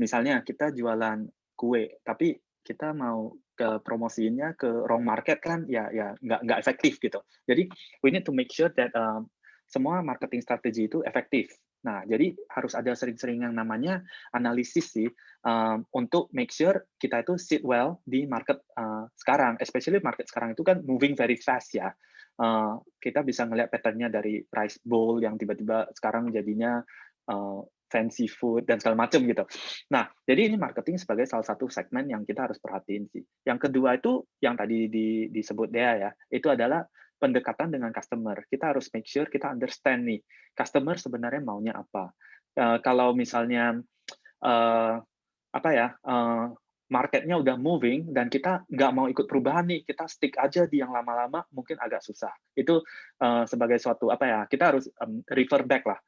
D: Misalnya kita jualan kue, tapi kita mau ke promosiinnya ke wrong market kan, ya nggak efektif gitu. Jadi we need to make sure that semua marketing strategi itu efektif. Nah, jadi harus ada sering-sering yang namanya analisis sih, untuk make sure kita itu sit well di market sekarang, especially market sekarang itu kan moving very fast ya. Kita bisa ngelihat pattern-nya dari price bowl yang tiba-tiba sekarang jadinya fancy food dan segala macam gitu. Nah, jadi ini marketing sebagai salah satu segmen yang kita harus perhatiin sih. Yang kedua itu yang tadi disebut Dea ya, itu adalah pendekatan dengan customer. Kita harus make sure kita understand nih, customer sebenarnya maunya apa. Kalau misalnya marketnya udah moving dan kita nggak mau ikut perubahan nih, kita stick aja di yang lama-lama mungkin agak susah. Itu sebagai suatu kita harus refer back lah.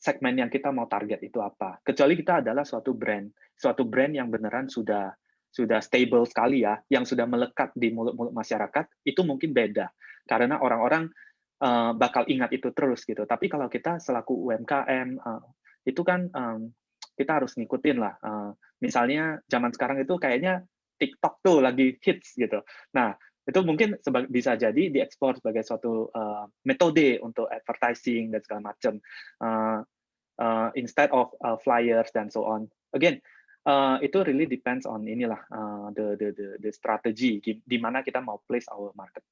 D: Segmen yang kita mau target itu apa. Kecuali kita adalah suatu brand yang beneran sudah stable sekali ya, yang sudah melekat di mulut-mulut masyarakat, itu mungkin beda. Karena orang-orang bakal ingat itu terus gitu. Tapi kalau kita selaku UMKM, itu kan kita harus ngikutin lah. Misalnya zaman sekarang itu kayaknya TikTok tuh lagi hits gitu. Nah, itu mungkin bisa jadi diekspor sebagai suatu metode untuk advertising dan segala macam, instead of flyers dan so on. Again, itu really depends on inilah the strategy di mana kita mau place our market.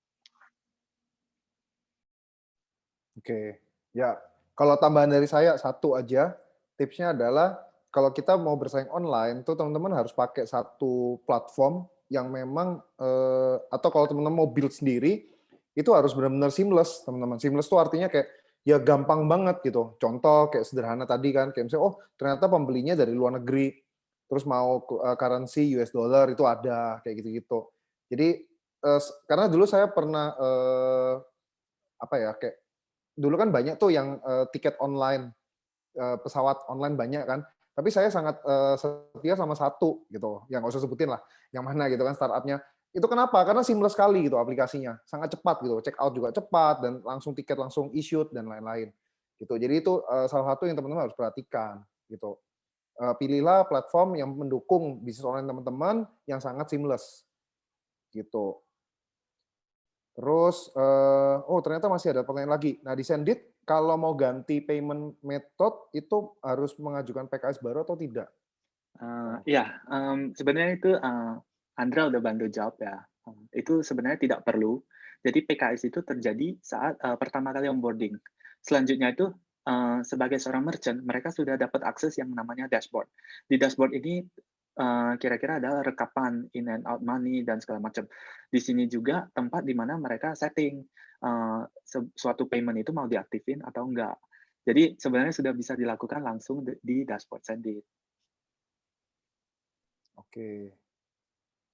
A: Oke, ya kalau tambahan dari saya satu aja, tipsnya adalah kalau kita mau bersaing online, tuh teman-teman harus pakai satu platform yang memang atau kalau teman-teman mau build sendiri, itu harus benar-benar seamless, teman-teman. Seamless itu artinya kayak ya gampang banget gitu. Contoh kayak sederhana tadi kan, kayak misalnya, oh ternyata pembelinya dari luar negeri, terus mau currency US dollar itu ada kayak gitu-gitu. Jadi karena dulu saya pernah kayak dulu kan banyak tuh yang tiket online, pesawat online banyak kan. Tapi saya sangat setia sama satu gitu, yang nggak usah sebutin lah, yang mana gitu kan startupnya. Itu kenapa? Karena seamless sekali gitu aplikasinya, sangat cepat gitu, check out juga cepat dan langsung tiket langsung issued dan lain-lain. Gitu. Jadi itu salah satu yang teman-teman harus perhatikan gitu. Pilihlah platform yang mendukung bisnis online teman-teman yang sangat seamless gitu. Terus, ternyata masih ada pertanyaan lagi. Nah, di Sendit, kalau mau ganti payment method, itu harus mengajukan PKS baru atau tidak?
D: Sebenarnya itu Andra udah bantu jawab ya. Itu sebenarnya tidak perlu. Jadi PKS itu terjadi saat pertama kali onboarding. Selanjutnya itu sebagai seorang merchant, mereka sudah dapat akses yang namanya dashboard. Di dashboard ini kira-kira adalah rekapan in and out money dan segala macam. Di sini juga tempat di mana mereka setting suatu payment itu mau diaktifin atau enggak. Jadi sebenarnya sudah bisa dilakukan langsung di dashboard Sendit.
A: Oke.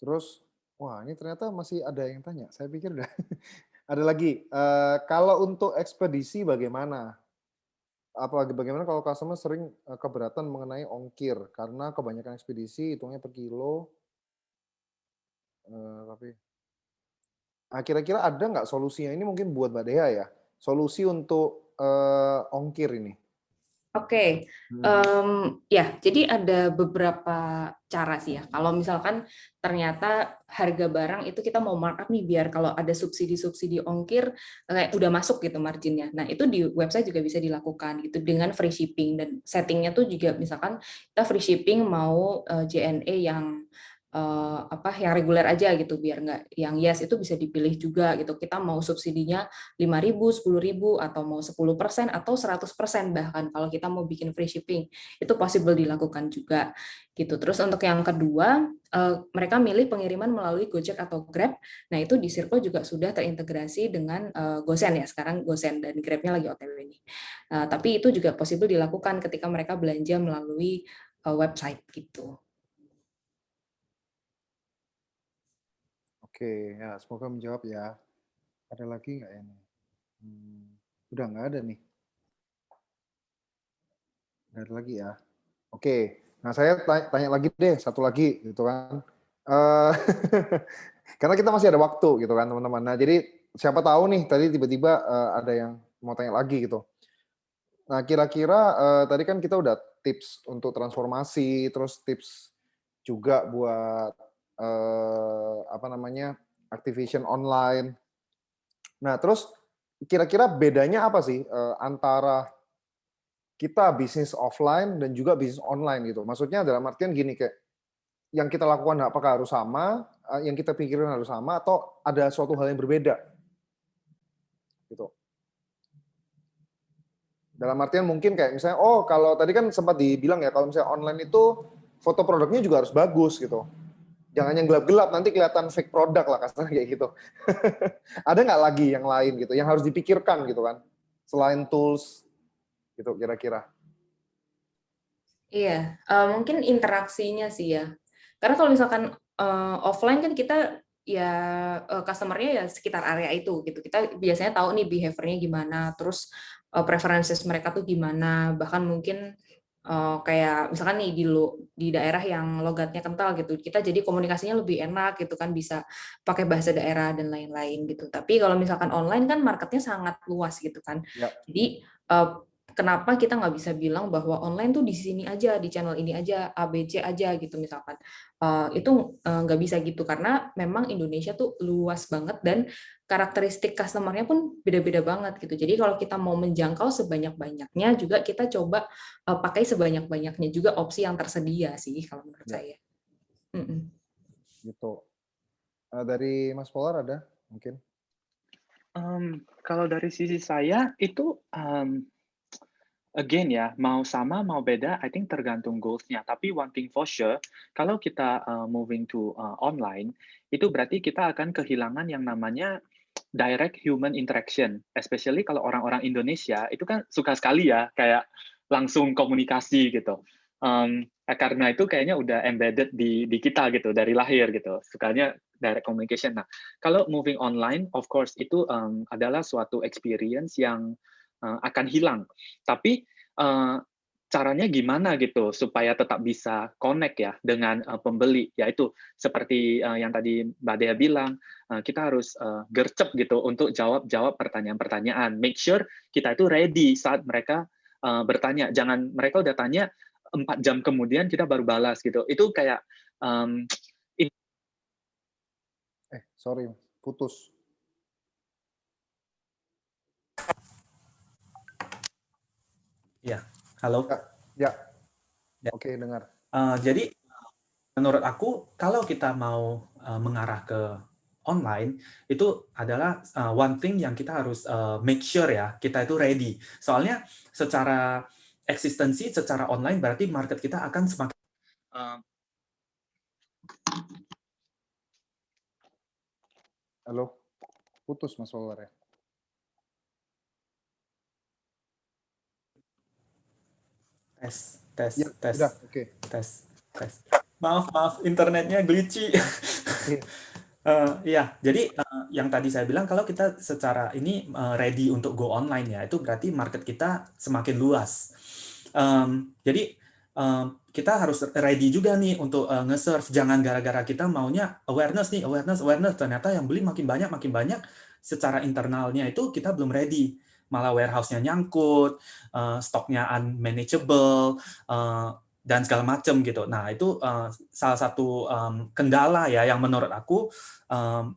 A: Terus, wah ini ternyata masih ada yang tanya. Saya pikir udah ada lagi. Kalau untuk ekspedisi bagaimana? Bagaimana kalau customer sering keberatan mengenai ongkir karena kebanyakan ekspedisi hitungnya per kilo, tapi kira-kira ada nggak solusinya? Ini mungkin buat Mbak Dea ya, solusi untuk ongkir ini.
C: Oke, ya, jadi ada beberapa cara sih ya. Kalau misalkan ternyata harga barang itu kita mau markup nih biar kalau ada subsidi-subsidi ongkir kayak udah masuk gitu marginnya. Nah, itu di website juga bisa dilakukan gitu dengan free shipping dan settingnya tuh juga misalkan kita free shipping mau JNE yang yang reguler aja gitu biar nggak yang yes itu bisa dipilih juga gitu. Kita mau subsidinya 5.000, 10.000 atau mau 10% atau 100% bahkan kalau kita mau bikin free shipping itu possible dilakukan juga gitu. Terus untuk yang kedua mereka milih pengiriman melalui Gojek atau Grab. Nah itu di Circle juga sudah terintegrasi dengan GoSend ya sekarang GoSend dan Grabnya lagi OTW nih. Tapi itu juga possible dilakukan ketika mereka belanja melalui website gitu.
A: Oke, ya semoga menjawab ya. Ada lagi nggak ya? Udah nggak ada nih. Nggak ada lagi ya. Oke, nah saya tanya lagi deh, satu lagi gitu kan. Karena kita masih ada waktu gitu kan teman-teman. Nah jadi siapa tahu nih tadi tiba-tiba ada yang mau tanya lagi gitu. Nah, kira-kira tadi kan kita udah tips untuk transformasi, terus tips juga buat apa namanya activation online. Nah, terus kira-kira bedanya apa sih antara kita bisnis offline dan juga bisnis online gitu? Maksudnya dalam artian gini, kayak yang kita lakukan apakah harus sama, yang kita pikirin harus sama, atau ada suatu hal yang berbeda gitu. Dalam artian mungkin kayak misalnya, oh kalau tadi kan sempat dibilang ya, kalau misalnya online itu foto produknya juga harus bagus gitu. Jangan yang gelap-gelap, nanti kelihatan fake produk lah kasarnya kayak gitu. Ada nggak lagi yang lain gitu, yang harus dipikirkan gitu kan, selain tools gitu kira-kira.
C: Iya, mungkin interaksinya sih ya. Karena kalau misalkan offline kan kita ya customer-nya ya sekitar area itu gitu. Kita biasanya tahu nih behavior-nya gimana, terus preferences mereka tuh gimana. Bahkan mungkin kayak misalkan nih di daerah yang logatnya kental gitu, kita jadi komunikasinya lebih enak gitu kan, bisa pakai bahasa daerah dan lain-lain gitu. Tapi kalau misalkan online kan marketnya sangat luas gitu kan.
A: Ya.
C: Jadi kenapa kita nggak bisa bilang bahwa online tuh di sini aja, di channel ini aja, ABC aja gitu misalkan. Itu nggak bisa gitu, karena memang Indonesia tuh luas banget dan karakteristik customer-nya pun beda-beda banget gitu. Jadi kalau kita mau menjangkau sebanyak-banyaknya juga kita coba pakai sebanyak-banyaknya juga opsi yang tersedia sih kalau menurut
A: Ya.
C: saya.
A: Gitu. Dari Mas Polar ada mungkin?
D: Kalau dari sisi saya itu again ya, mau sama mau beda, I think tergantung goals-nya. Tapi one thing for sure, kalau kita moving to online, itu berarti kita akan kehilangan yang namanya direct human interaction. Especially kalau orang-orang Indonesia, itu kan suka sekali ya, kayak langsung komunikasi gitu. Karena itu kayaknya udah embedded di kita gitu, dari lahir gitu. Sukanya direct communication. Nah, kalau moving online, of course, itu adalah suatu experience yang akan hilang. Tapi caranya gimana gitu supaya tetap bisa connect ya dengan pembeli, yaitu seperti yang tadi Mbak Dea bilang, kita harus gercep gitu untuk jawab pertanyaan-pertanyaan. Make sure kita itu ready saat mereka bertanya. Jangan mereka udah tanya 4 jam kemudian kita baru balas gitu. Itu kayak
A: sorry, putus.
E: Ya, halo.
A: Ya. Oke, dengar.
E: Jadi menurut aku kalau kita mau mengarah ke online itu adalah one thing yang kita harus make sure ya, kita itu ready. Soalnya secara eksistensi, secara online berarti market kita akan semakin
A: Halo, putus Mas Polar ya.
E: tes.
A: Udah, oke.
E: Tes. Maaf, internetnya glitchy. Ya, jadi yang tadi saya bilang kalau kita secara ini ready untuk go online ya, itu berarti market kita semakin luas. Jadi kita harus ready juga nih untuk nge-serve. Jangan gara-gara kita maunya awareness, ternyata yang beli makin banyak, secara internalnya itu kita belum ready. Malah warehouse-nya nyangkut, stoknya unmanageable, dan segala macam gitu. Nah, itu salah satu kendala ya yang menurut aku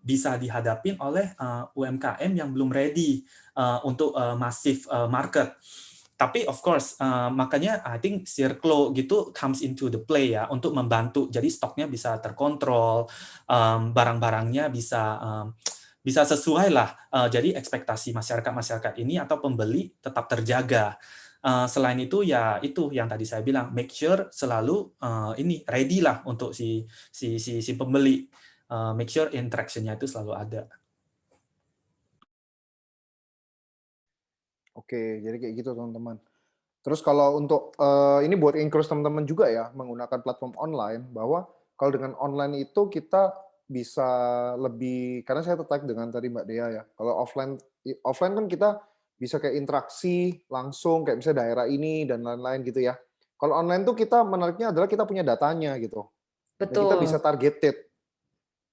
E: bisa dihadapin oleh UMKM yang belum ready untuk massive market. Tapi of course, makanya I think Circlo gitu comes into the play ya untuk membantu. Jadi stoknya bisa terkontrol, barang-barangnya bisa sesuai lah. Jadi ekspektasi masyarakat ini atau pembeli tetap terjaga. Selain itu ya itu yang tadi saya bilang, make sure selalu ini ready lah untuk si pembeli. Make sure interaction-nya itu selalu ada.
A: Oke, jadi kayak gitu teman-teman. Terus kalau untuk ini buat encourage teman-teman juga ya menggunakan platform online, bahwa kalau dengan online itu kita bisa lebih, karena saya tertarik dengan tadi Mbak Dea ya. Kalau offline kan kita bisa kayak interaksi langsung kayak misalnya daerah ini dan lain-lain gitu ya. Kalau online tuh kita menariknya adalah kita punya datanya gitu. Dan kita bisa
C: Betul.
A: targeted.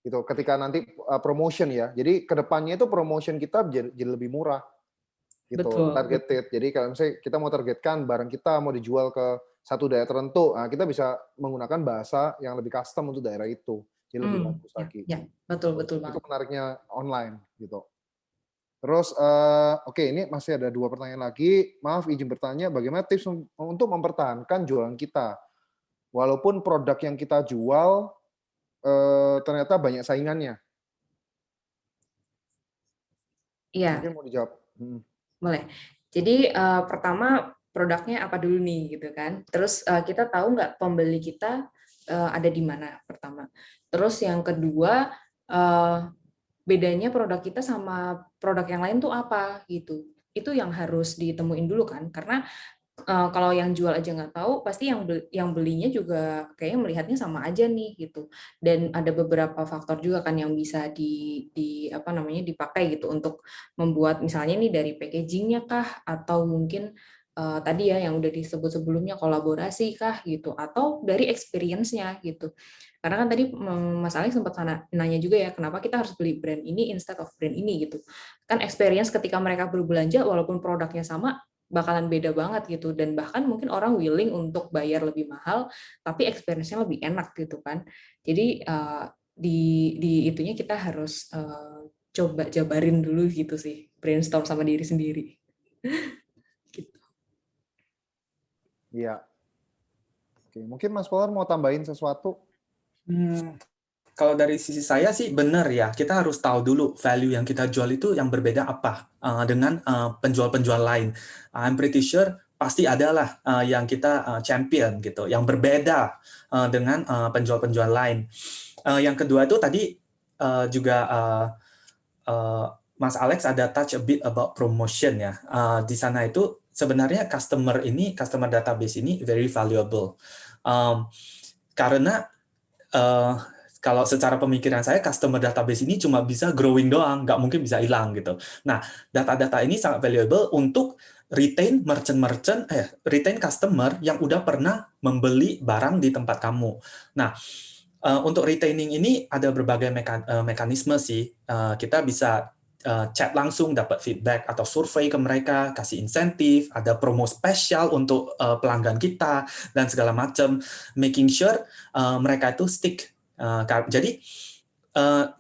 A: gitu. Ketika nanti promotion ya, jadi kedepannya itu promotion kita jadi lebih murah gitu,
C: Betul.
A: targeted. Jadi kalau misalnya kita mau targetkan barang kita mau dijual ke satu daerah tertentu, nah kita bisa menggunakan bahasa yang lebih custom untuk daerah itu, jadi lebih bagus
C: Ya,
A: lagi.
C: ya, betul
A: Itu
C: banget.
A: menariknya online gitu. Terus oke, ini masih ada 2 pertanyaan lagi. Maaf izin bertanya, bagaimana tips untuk mempertahankan jualan kita? Walaupun produk yang kita jual ternyata banyak saingannya.
C: Iya.
A: Mungkin mau dijawab.
C: Boleh. Jadi pertama produknya apa dulu nih gitu kan. Terus kita tahu nggak pembeli kita ada di mana pertama. Terus yang kedua bedanya produk kita sama produk yang lain tuh apa gitu. Itu yang harus ditemuin dulu kan. Karena kalau yang jual aja nggak tahu, pasti yang belinya juga kayaknya melihatnya sama aja nih gitu. Dan ada beberapa faktor juga kan yang bisa di apa namanya dipakai gitu untuk membuat misalnya nih dari packagingnya kah, atau mungkin tadi ya yang udah disebut sebelumnya kolaborasi kah gitu, atau dari experience-nya gitu. Karena kan tadi Mas Alex sempat nanya juga ya, kenapa kita harus beli brand ini instead of brand ini gitu. Kan experience ketika mereka berbelanja walaupun produknya sama bakalan beda banget gitu, dan bahkan mungkin orang willing untuk bayar lebih mahal tapi experience-nya lebih enak gitu kan. Jadi di itunya kita harus coba jabarin dulu gitu sih, brainstorm sama diri sendiri. Gitu.
A: Iya. Oke, mungkin Mas Polar mau tambahin sesuatu?
E: Kalau dari sisi saya sih benar ya, kita harus tahu dulu value yang kita jual itu yang berbeda apa dengan penjual-penjual lain. I'm pretty sure pasti adalah yang kita champion gitu, yang berbeda dengan penjual-penjual lain. Yang kedua itu tadi juga Mas Alex ada touch a bit about promotion ya. Di sana itu sebenarnya customer database ini very valuable. Karena kalau secara pemikiran saya, customer database ini cuma bisa growing doang, nggak mungkin bisa hilang gitu. Nah, data-data ini sangat valuable untuk retain retain customer yang udah pernah membeli barang di tempat kamu. Nah, untuk retaining ini ada berbagai mekanisme sih. Kita bisa chat langsung, dapat feedback atau survei ke mereka, kasih insentif, ada promo spesial untuk pelanggan kita dan segala macam, making sure mereka itu stick. Jadi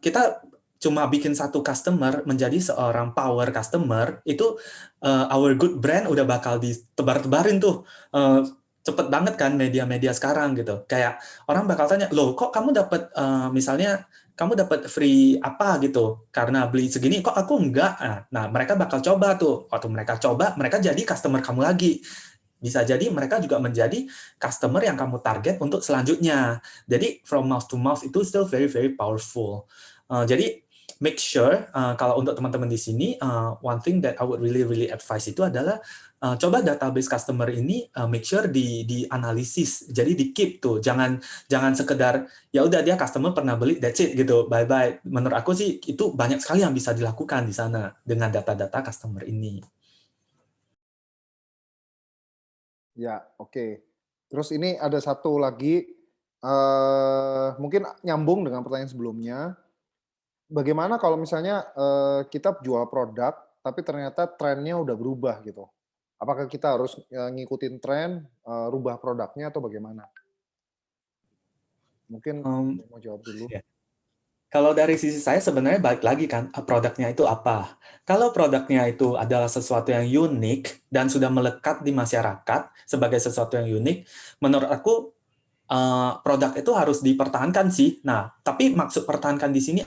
E: kita cuma bikin satu customer menjadi seorang power customer itu our good brand udah bakal ditebar-tebarin tuh. Cepet banget kan media-media sekarang gitu. Kayak orang bakal tanya, loh kok kamu dapat misalnya kamu dapat free apa gitu karena beli segini, kok aku enggak? Nah, mereka bakal coba tuh. Waktu mereka coba, mereka jadi customer kamu lagi. Bisa jadi mereka juga menjadi customer yang kamu target untuk selanjutnya. Jadi from mouth to mouth itu still very very powerful. Jadi make sure kalau untuk teman-teman di sini, one thing that I would really advise itu adalah coba database customer ini make sure di analisis. Jadi di keep tuh, jangan sekedar ya udah dia customer pernah beli that's it gitu, bye bye. Menurut aku sih itu banyak sekali yang bisa dilakukan di sana dengan data-data customer ini.
A: Ya, oke. Terus ini ada satu lagi, mungkin nyambung dengan pertanyaan sebelumnya. Bagaimana kalau misalnya kita jual produk, tapi ternyata trennya udah berubah gitu? Apakah kita harus ngikutin tren, rubah produknya atau bagaimana? Mungkin mau jawab dulu.
E: Yeah. Kalau dari sisi saya sebenarnya balik lagi kan, produknya itu apa? Kalau produknya itu adalah sesuatu yang unik dan sudah melekat di masyarakat sebagai sesuatu yang unik, menurut aku produk itu harus dipertahankan sih. Nah, tapi maksud pertahankan di sini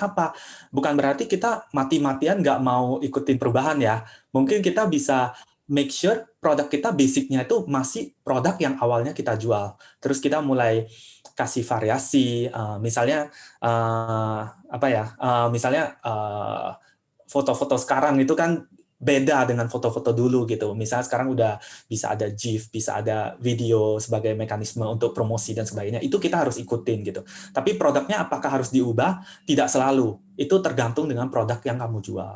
E: apa? Bukan berarti kita mati-matian nggak mau ikutin perubahan ya. Mungkin kita bisa make sure produk kita basicnya itu masih produk yang awalnya kita jual. Terus kita mulai kasih variasi, misalnya misalnya foto-foto sekarang itu kan beda dengan foto-foto dulu gitu. Misalnya sekarang udah bisa ada GIF, bisa ada video sebagai mekanisme untuk promosi dan sebagainya. Itu kita harus ikutin gitu. Tapi produknya apakah harus diubah? Tidak selalu. Itu tergantung dengan produk yang kamu jual.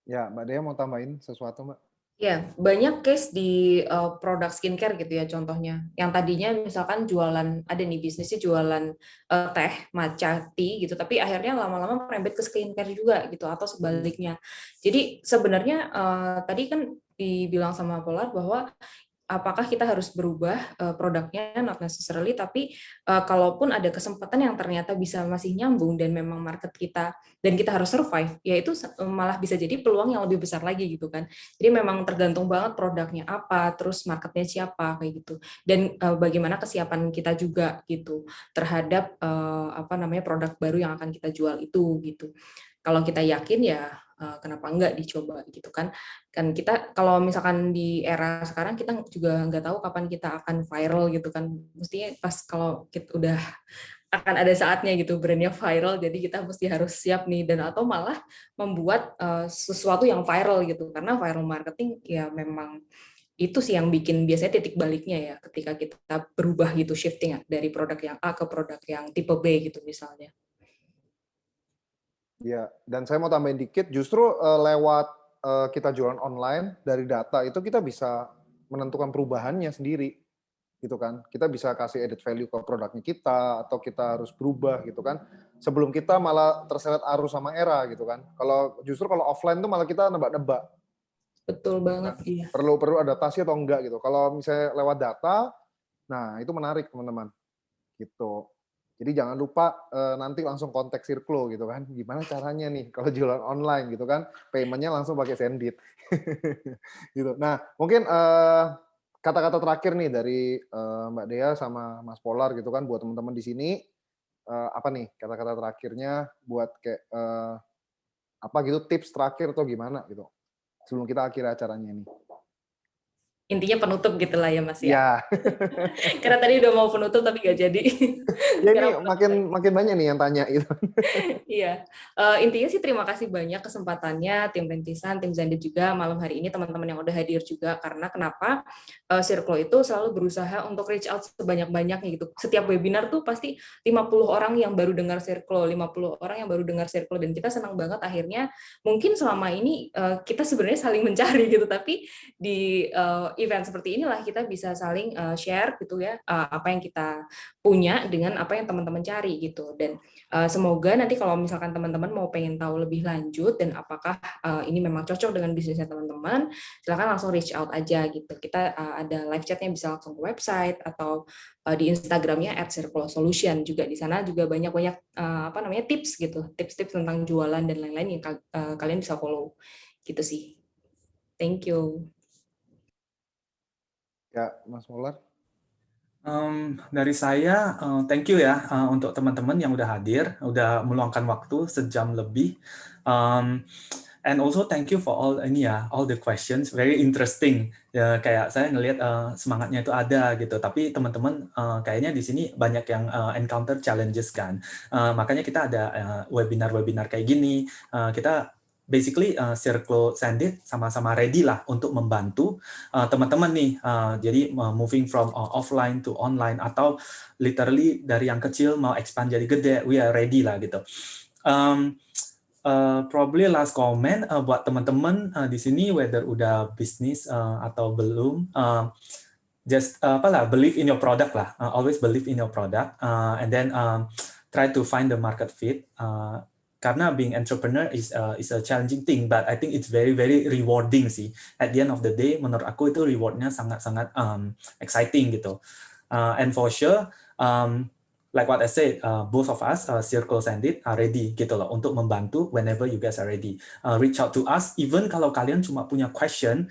A: Ya, Mbak Dea mau tambahin sesuatu, Mbak?
C: Ya, banyak case di produk skincare gitu ya contohnya. Yang tadinya misalkan jualan, ada nih bisnisnya jualan teh, matcha tea gitu, tapi akhirnya lama-lama merembet ke skincare juga gitu, atau sebaliknya. Jadi sebenarnya tadi kan dibilang sama Polar bahwa apakah kita harus berubah produknya, not necessarily, tapi kalaupun ada kesempatan yang ternyata bisa masih nyambung dan memang market kita dan kita harus survive, ya itu malah bisa jadi peluang yang lebih besar lagi gitu kan. Jadi memang tergantung banget produknya apa, terus marketnya siapa kayak gitu, dan bagaimana kesiapan kita juga gitu terhadap apa namanya produk baru yang akan kita jual itu gitu. Kalau kita yakin ya kenapa enggak dicoba gitu kan. Kan kita kalau misalkan di era sekarang kita juga nggak tahu kapan kita akan viral gitu kan. Mestinya pas kalau kita udah akan ada saatnya gitu brandnya viral, jadi kita mesti harus siap nih, dan atau malah membuat sesuatu yang viral gitu, karena viral marketing ya memang itu sih yang bikin biasanya titik baliknya ya ketika kita berubah gitu, shifting dari produk yang A ke produk yang tipe B gitu misalnya.
A: Ya, dan saya mau tambahin dikit, justru lewat kita jualan online dari data itu kita bisa menentukan perubahannya sendiri, gitu kan. Kita bisa kasih added value ke produknya kita, atau kita harus berubah gitu kan. Sebelum kita malah terseret arus sama era gitu kan. Justru kalau offline tuh malah kita nebak-nebak,
C: Betul
A: gitu
C: banget,
A: kan.
C: iya.
A: Perlu adaptasi atau enggak gitu. Kalau misalnya lewat data, nah itu menarik teman-teman, gitu. Jadi jangan lupa nanti langsung kontak Circlo gitu kan. Gimana caranya nih kalau jualan online gitu kan, payment-nya langsung pakai Sendit. Gitu. Nah, mungkin kata-kata terakhir nih dari Mbak Dea sama Mas Polar gitu kan buat teman-teman di sini, apa nih kata-kata terakhirnya buat kayak apa gitu, tips terakhir atau gimana gitu sebelum kita akhiri acaranya ini.
C: Intinya penutup gitu lah ya Mas ya.
A: Iya.
C: Karena tadi udah mau penutup tapi nggak jadi.
A: Ya ini
C: Sekarang penutup lagi.
A: makin banyak nih yang tanya gitu.
C: Iya, intinya sih terima kasih banyak kesempatannya tim Rintisan, tim Zandit juga malam hari ini, teman-teman yang udah hadir juga, karena kenapa Circlo itu selalu berusaha untuk reach out sebanyak-banyaknya gitu. Setiap webinar tuh pasti 50 orang yang baru dengar Circlo, 50 orang yang baru dengar Circlo, dan kita senang banget akhirnya mungkin selama ini kita sebenarnya saling mencari gitu, tapi di event seperti inilah kita bisa saling share gitu ya, apa yang kita punya dengan apa yang teman-teman cari gitu. Dan semoga nanti kalau misalkan teman-teman mau pengen tahu lebih lanjut dan apakah ini memang cocok dengan bisnisnya teman-teman, silakan langsung reach out aja gitu. Kita ada live chatnya, bisa langsung ke website atau di Instagramnya @circlosolution juga. Di sana juga banyak-banyak apa namanya tips gitu, tips-tips tentang jualan dan lain-lain yang kalian bisa follow gitu sih. Thank you.
A: Ya, Mas Polar.
E: Dari saya, thank you ya untuk teman-teman yang udah hadir, udah meluangkan waktu sejam lebih. And also thank you for all the questions, very interesting. Ya, kayak saya ngelihat semangatnya itu ada gitu. Tapi teman-teman kayaknya di sini banyak yang encounter challenges kan. Makanya kita ada webinar-webinar kayak gini. Kita basically Circlo Sendit sama-sama ready lah untuk membantu teman-teman nih. Jadi moving from offline to online atau literally dari yang kecil mau expand jadi gede, we are ready lah gitu. Probably last comment buat teman-teman di sini, whether udah bisnis atau belum, just believe in your product lah. Always believe in your product, and then try to find the market fit. Karena being entrepreneur is a challenging thing, but I think it's very very rewarding sih. At the end of the day, menurut aku itu rewardnya sangat-sangat exciting gitu. And for sure, like what I said, both of us, Circlo Sendit, are ready gitu loh untuk membantu whenever you guys are ready. Reach out to us, even kalau kalian cuma punya question,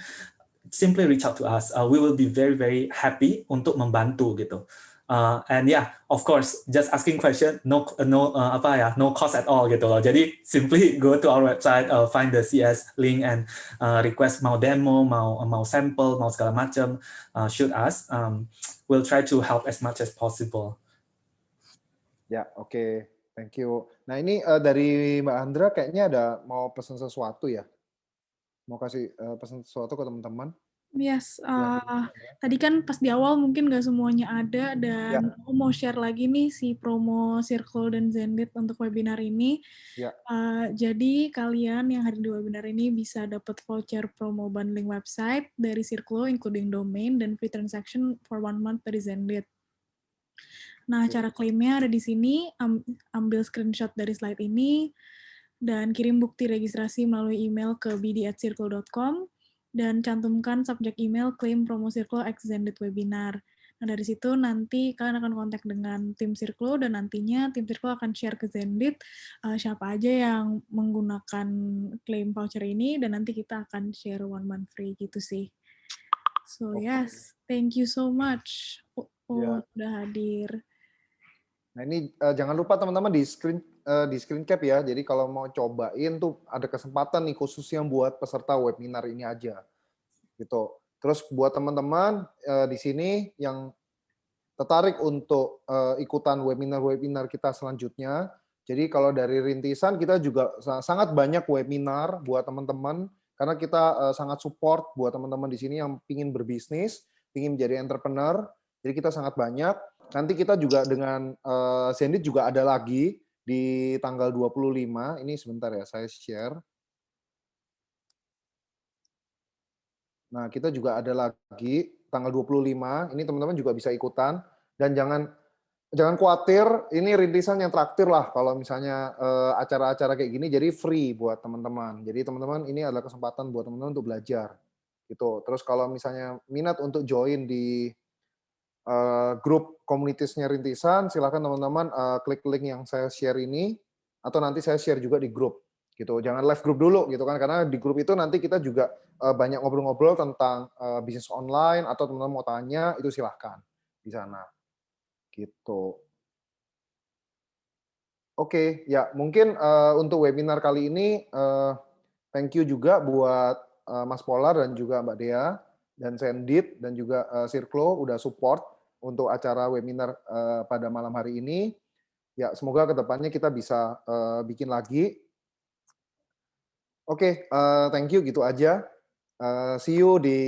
E: simply reach out to us. We will be very very happy untuk membantu gitu. And yeah, of course, just asking question, no cost at all gitu loh. Jadi simply go to our website, find the CS link and request mau demo, mau sample, mau segala macam, shoot us. We'll try to help as much as possible.
A: Ya, oke. Thank you. Nah, ini dari Mbak Andra kayaknya ada mau pesan sesuatu ya. Mau kasih pesan sesuatu ke teman-teman.
B: Yes,
A: Ya,
B: tadi kan pas di awal mungkin nggak semuanya ada,
A: ya,
B: dan aku mau share lagi nih si promo Circle dan Zendit untuk webinar ini.
A: ya.
B: Jadi kalian yang hadir di webinar ini bisa dapat voucher promo bundling website dari Circle, including domain dan free transaction for 1 month dari Zendit. Nah, cara klaimnya ada di sini. Ambil screenshot dari slide ini dan kirim bukti registrasi melalui email ke bd@circle.com dan cantumkan subjek email klaim promo Circle X Zendit webinar. Nah, dari situ nanti kalian akan kontak dengan tim Circle dan nantinya tim Circle akan share ke Zendit siapa aja yang menggunakan klaim voucher ini dan nanti kita akan share 1 month free gitu sih. So yes, thank you so much
A: Ya.
B: udah hadir.
A: Nah ini jangan lupa teman-teman di screen cap ya. Jadi kalau mau cobain tuh ada kesempatan nih khususnya buat peserta webinar ini aja. Gitu. Terus buat teman-teman di sini yang tertarik untuk ikutan webinar-webinar kita selanjutnya. Jadi kalau dari rintisan kita juga sangat banyak webinar buat teman-teman karena kita sangat support buat teman-teman di sini yang ingin berbisnis, ingin menjadi entrepreneur. Jadi kita sangat banyak. Nanti kita juga dengan Zendit juga ada lagi di tanggal 25. Ini sebentar ya, saya share. Nah, kita juga ada lagi tanggal 25. Ini teman-teman juga bisa ikutan dan jangan khawatir, ini rintisan yang traktir lah kalau misalnya acara-acara kayak gini jadi free buat teman-teman. Jadi teman-teman ini adalah kesempatan buat teman-teman untuk belajar. Gitu. Terus kalau misalnya minat untuk join di grup komunitasnya rintisan, silakan teman-teman klik link yang saya share ini atau nanti saya share juga di grup. Gitu. Jangan live grup dulu gitu kan karena di grup itu nanti kita juga banyak ngobrol-ngobrol tentang bisnis online atau teman-teman mau tanya itu silahkan di sana. Gitu. Oke, ya mungkin untuk webinar kali ini thank you juga buat Mas Polar dan juga Mbak Dea dan Zendit dan juga Circlo udah support untuk acara webinar pada malam hari ini. Ya semoga kedepannya kita bisa bikin lagi. Oke, thank you gitu aja. See you di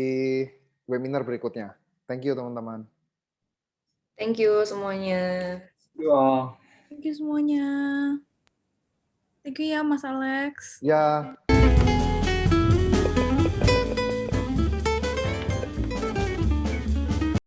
A: webinar berikutnya. Thank you teman-teman.
C: Thank you semuanya.
B: Thank you semuanya. Thank you ya Mas Alex.
A: Ya.